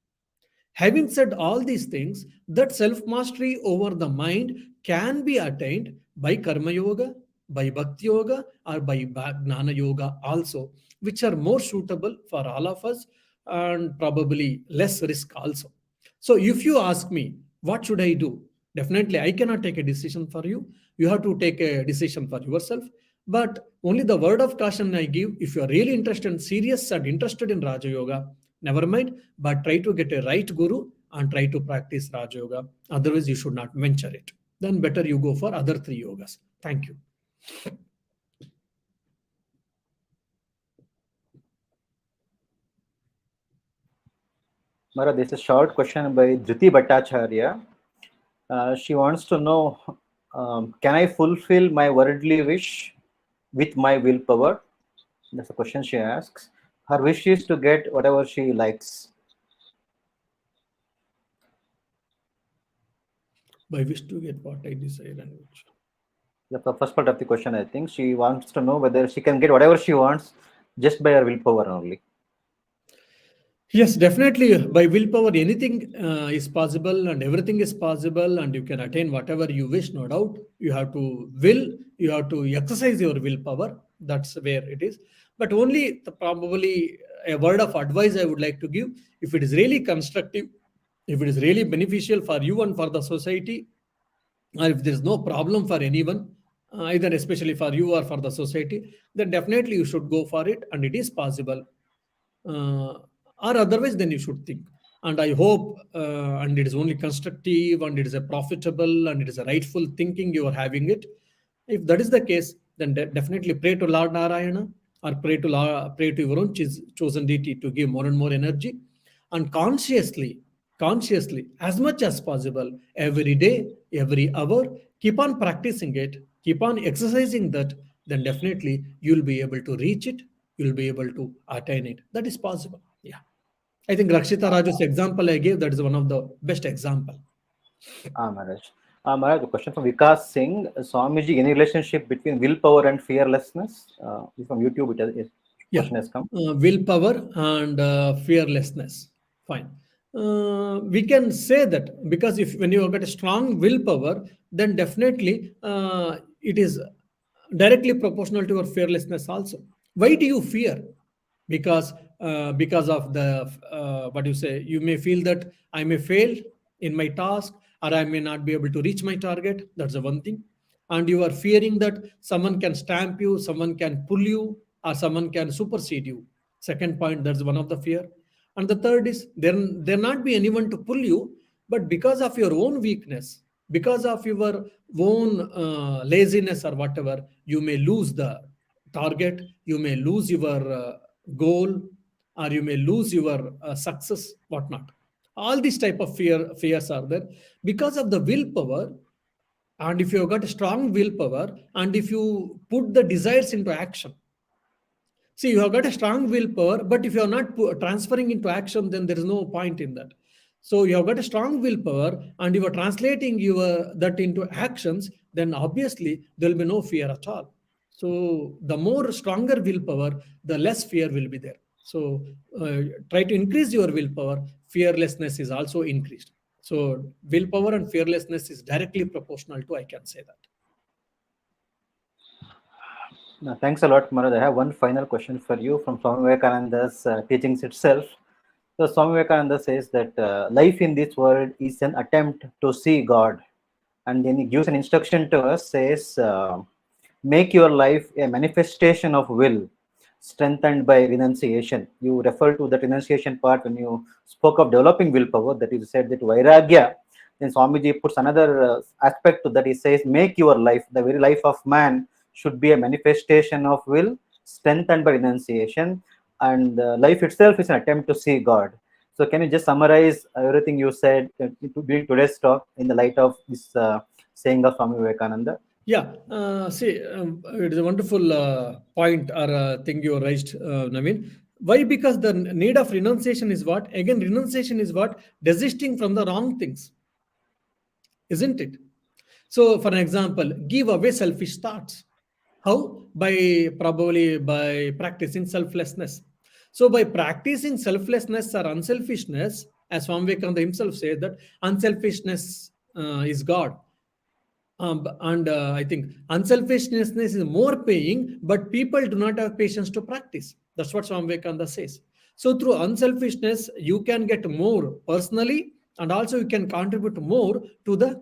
Having said all these things, that self-mastery over the mind can be attained by Karma Yoga, by Bhakti Yoga, or by Gnana Yoga also, which are more suitable for all of us and probably less risk also. So if you ask me, what should I do? Definitely, I cannot take a decision for you. You have to take a decision for yourself. But only the word of caution I give, if you are really interested, serious and interested in Raja Yoga, never mind, but try to get a right guru and try to practice Raja Yoga. Otherwise, you should not venture it. Then better you go for other 3 yogas. Thank you. Mara, this is a short question by Dhriti Bhattacharya. She wants to know, can I fulfill my worldly wish with my willpower? That's the question she asks. Her wish is to get whatever she likes. By wish to get what I desire and which. The first part of the question, I think she wants to know whether she can get whatever she wants just by her willpower only. Yes, definitely. By willpower, anything is possible and everything is possible, and you can attain whatever you wish, no doubt. You have to will, you have to exercise your willpower. That's where it is. But only probably a word of advice I would like to give. If it is really constructive, if it is really beneficial for you and for the society, or if there is no problem for anyone, either especially for you or for the society, then definitely you should go for it, and it is possible. Or otherwise, then you should think. And I hope, and it is only constructive, and it is a profitable, and it is a rightful thinking you are having it. If that is the case, then definitely pray to Lord Narayana, or pray to your own chosen deity to give more and more energy, and consciously, as much as possible, every day, every hour, keep on practicing it, keep on exercising that, then definitely you'll be able to reach it, you'll be able to attain it. That is possible. Yeah. I think Rakshita Raju's example I gave, that is one of the best example. Maharaj. Maharaj, the question from Vikas Singh. Swamiji, any relationship between willpower and fearlessness? From YouTube, question has come. Willpower and fearlessness. Fine. We can say that because when you get a strong willpower, then definitely it is directly proportional to your fearlessness also. Why do you fear? Because of the what you say, you may feel that I may fail in my task, or I may not be able to reach my target. That's the one thing. And you are fearing that someone can stamp you, someone can pull you, or someone can supersede you. Second point, that's one of the fear. And the third is there not be anyone to pull you, but because of your own weakness, because of your own laziness or whatever, you may lose the target, you may lose your goal, or you may lose your success, whatnot. All these type of fears are there because of the willpower. And if you have got a strong willpower, and if you put the desires into action, see, you have got a strong willpower, but if you are not transferring into action, then there is no point in that. So you have got a strong willpower, and you are translating that into actions, then obviously there will be no fear at all. So the more stronger willpower, the less fear will be there. So try to increase your willpower. Fearlessness is also increased. So willpower and fearlessness is directly proportional to, I can say that. Thanks a lot, Maharaj. I have one final question for you from Swami Vivekananda's teachings itself. So Swami Vivekananda says that life in this world is an attempt to see God, and then he gives an instruction to us, says, make your life a manifestation of will, strengthened by renunciation. You refer to the renunciation part when you spoke of developing willpower, that is said that vairagya. Then Swamiji puts another aspect to that. He says, make your life, the very life of man, should be a manifestation of will, strengthened by renunciation, and life itself is an attempt to see God. So, can you just summarize everything you said during today's talk in the light of this saying of Swami Vivekananda? Yeah, see, it is a wonderful point or thing you raised, Naveen. Why? Because the need of renunciation is what? Again, renunciation is what? Desisting from the wrong things, isn't it? So, for an example, give away selfish thoughts. How? Probably by practicing selflessness. So, by practicing selflessness or unselfishness, as Swami Vivekananda himself says, that unselfishness is God. And I think unselfishness is more paying, but people do not have patience to practice. That's what Swami Vivekananda says. So through unselfishness, you can get more personally, and also you can contribute more to the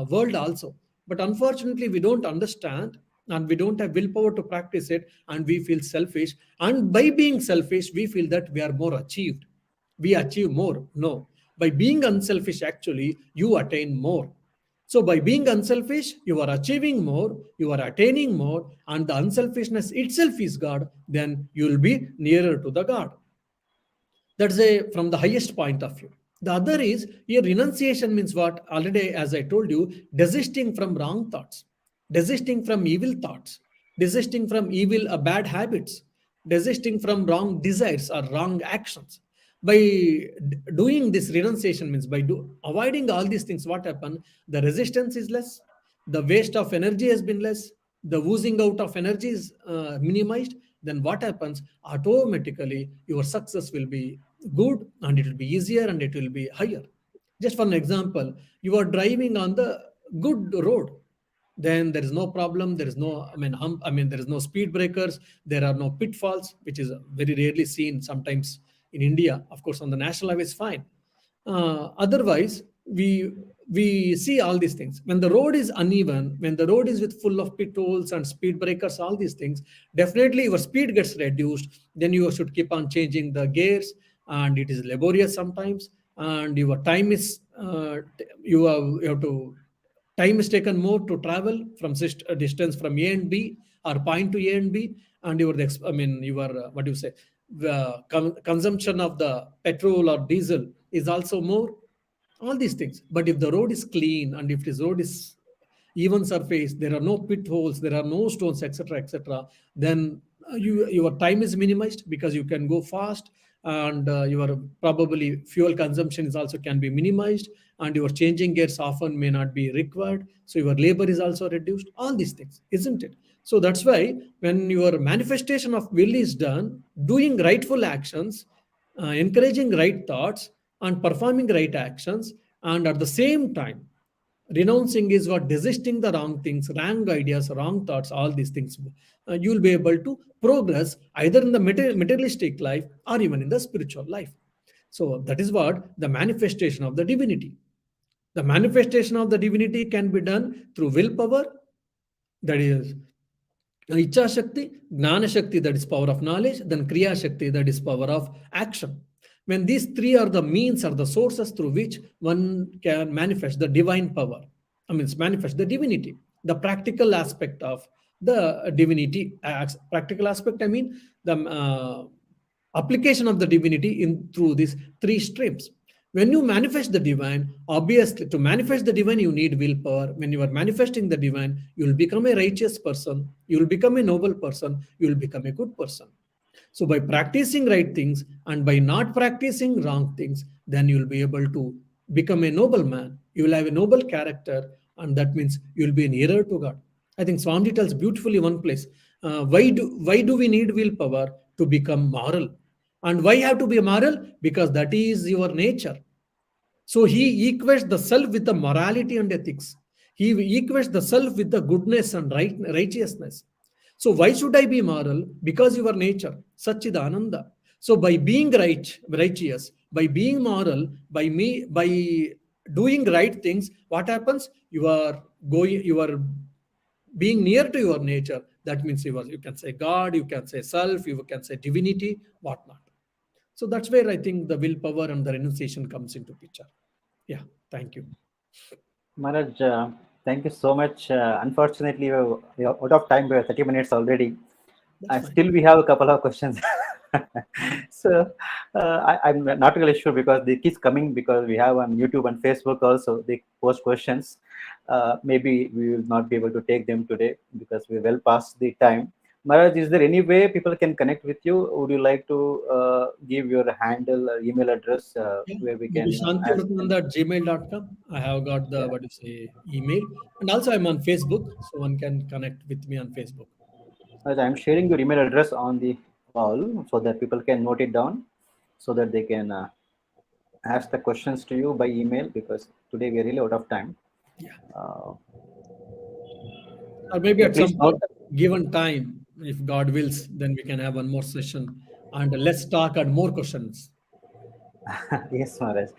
world also. But unfortunately, we don't understand, and we don't have willpower to practice it, and we feel selfish. And by being selfish, we feel that we are more achieved. We achieve more. No. By being unselfish, actually, you attain more. So, by being unselfish, you are achieving more, you are attaining more, and the unselfishness itself is God, then you will be nearer to the God. That's from the highest point of view. The other is your renunciation means what? Already, as I told you, desisting from wrong thoughts, desisting from evil thoughts, desisting from evil bad habits, desisting from wrong desires or wrong actions. By doing this renunciation means by avoiding all these things, what happen? The resistance is less, the waste of energy has been less, the oozing out of energy is minimized. Then what happens? Automatically, your success will be good, and it will be easier, and it will be higher. Just for an example, you are driving on the good road, then there is no problem, there is no there is no speed breakers, there are no pitfalls, which is very rarely seen sometimes in India. Of course, on the national highway is fine. Otherwise, we see all these things. When the road is uneven, when the road is with full of pit holes and speed breakers, all these things, definitely your speed gets reduced. Then you should keep on changing the gears, and it is laborious sometimes. And your time is you have to time is taken more to travel from a distance from A and B, or point to A and B, and your what do you say? The consumption of the petrol or diesel is also more. All these things. But if the road is clean, and if this road is even surface, there are no pit holes, there are no stones, etc., then your time is minimized, because you can go fast, and your probably fuel consumption is also can be minimized, and your changing gears often may not be required, so your labor is also reduced. All these things, isn't it? So that's why when your manifestation of will is done, doing rightful actions, encouraging right thoughts, and performing right actions, and at the same time renouncing is what? Desisting the wrong things, wrong ideas, wrong thoughts, all these things. You will be able to progress either in the materialistic life or even in the spiritual life. So that is what the manifestation of the divinity. The manifestation of the divinity can be done through willpower, that is Icha Shakti, Gnana Shakti, that is power of knowledge, then Kriya Shakti, that is power of action. When these three are the means or the sources through which one can manifest the divine power, manifest the divinity, the practical aspect of the divinity. Practical aspect, the application of the divinity in through these three streams. When you manifest the divine, obviously, to manifest the divine, you need willpower. When you are manifesting the divine, you will become a righteous person, you will become a noble person, you will become a good person. So by practicing right things and by not practicing wrong things, then you will be able to become a noble man. You will have a noble character, and that means you will be nearer to God. I think Swami tells beautifully one place. Why do we need willpower? To become moral. And why have to be moral? Because that is your nature. So he equates the self with the morality and ethics. He equates the self with the goodness and righteousness. So why should I be moral? Because your nature, Satchidananda. So by being righteous, By being moral, by doing right things, what happens? You are being near to your nature. That means you can say God, you can say self, you can say divinity, whatnot. So that's where I think the willpower and the renunciation comes into picture. Yeah, thank you. Maharaj, thank you so much. Unfortunately, we are out of time. We are 30 minutes already. That's fine. Still, we have a couple of questions. So, I'm not really sure because they keep coming because we have on YouTube and Facebook also. They post questions. Maybe we will not be able to take them today because we're well past the time. Maharaj, is there any way people can connect with you? Would you like to give your handle or email address Yeah, where we maybe can ask them? shantivratananda@gmail.com. I have got the Yeah. email, and also I'm on Facebook, so one can connect with me on Facebook. As I'm sharing your email address on the wall so that people can note it down so that they can ask the questions to you by email because today we are really out of time. Yeah, Uh, or maybe yeah, at some please note. point, given time, if God wills, then we can have one more session and let's talk and more questions. Yes, Maharaj.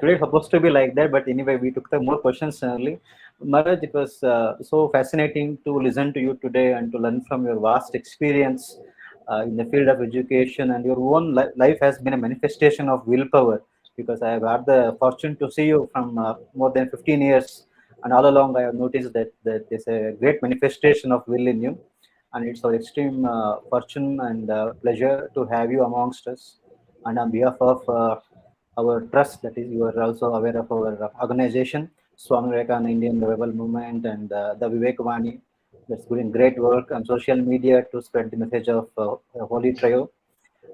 Today it's supposed to be like that, but anyway, we took the more questions early. Maharaj, it was so fascinating to listen to you today and to learn from your vast experience in the field of education, and your own life has been a manifestation of willpower because I have had the fortune to see you from more than 15 years, and all along I have noticed that there's a great manifestation of will in you, and it's our extreme fortune and pleasure to have you amongst us. And on behalf of our trust, that is, you are also aware of our organization, Swami Vivekananda Indian Revival Movement, and the Vivekavani, that's doing great work on social media to spread the message of the Holy Trio.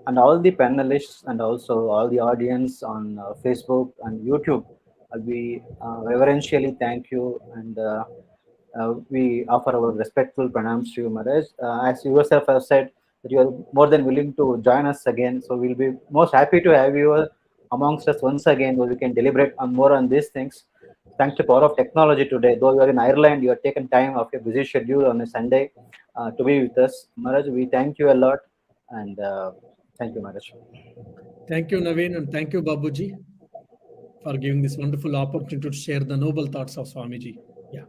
And all the panelists and also all the audience on Facebook and YouTube, we reverentially thank you and we offer our respectful pranams to you, Maharaj. As you yourself have said, that you are more than willing to join us again. So we'll be most happy to have you amongst us once again, where we can deliberate on more on these things. Thanks to the power of technology today, though you are in Ireland, you have taken time off your busy schedule on a Sunday to be with us. Maharaj, we thank you a lot and thank you, Maharaj. Thank you, Naveen, and thank you, Babuji, for giving this wonderful opportunity to share the noble thoughts of Swamiji. Yeah.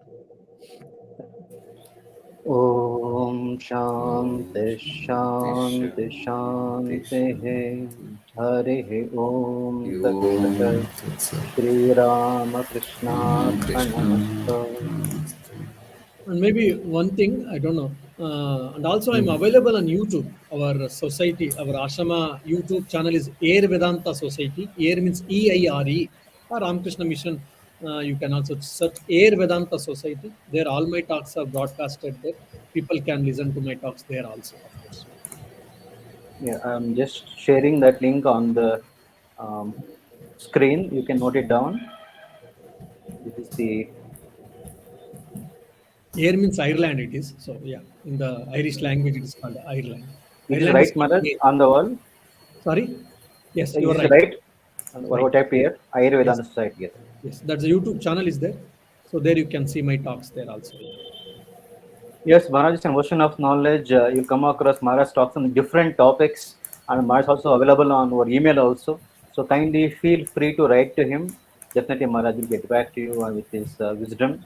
Om Shanti Shanti, Shanti Shanti, Shanti Shanti. Hari Om Tat Om Sat Tatsat. Shri Rama Krishna Krishna. Arpanamastu. And maybe one thing, I don't know. And also, I'm Hmm. available on YouTube. Our society, our Ashrama YouTube channel is Air Vedanta Society. Air means EIRE, or Ramakrishna Mission. You can also search Air Vedanta Society. There, all my talks are broadcasted there. People can listen to my talks there also, of course. Yeah, I'm just sharing that link on the um, screen. You can note it down. This is the. Air means Ireland, it is. So, yeah, in the Irish language, it is called Ireland. It is Ireland is right, called Maharaj, Air. on the wall. Sorry? Yes, you are Is it right. right? Right. What type here? Yes. Ayurvedana Society. Yes. Yes. That's the YouTube channel is there. So, there you can see my talks there also. Yes, Maharaj is an ocean of knowledge. You'll come across Maharaj talks on different topics, and Maharaj also available on our email also. So kindly feel free to write to him. Definitely, Maharaj will get back to you with his wisdom.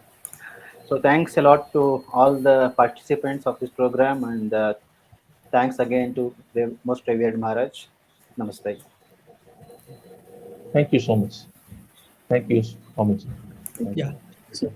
So thanks a lot to all the participants of this program, and thanks again to the most revered Maharaj. Namaste. Thank you so much. Thank you so much. Thank you. Yeah. So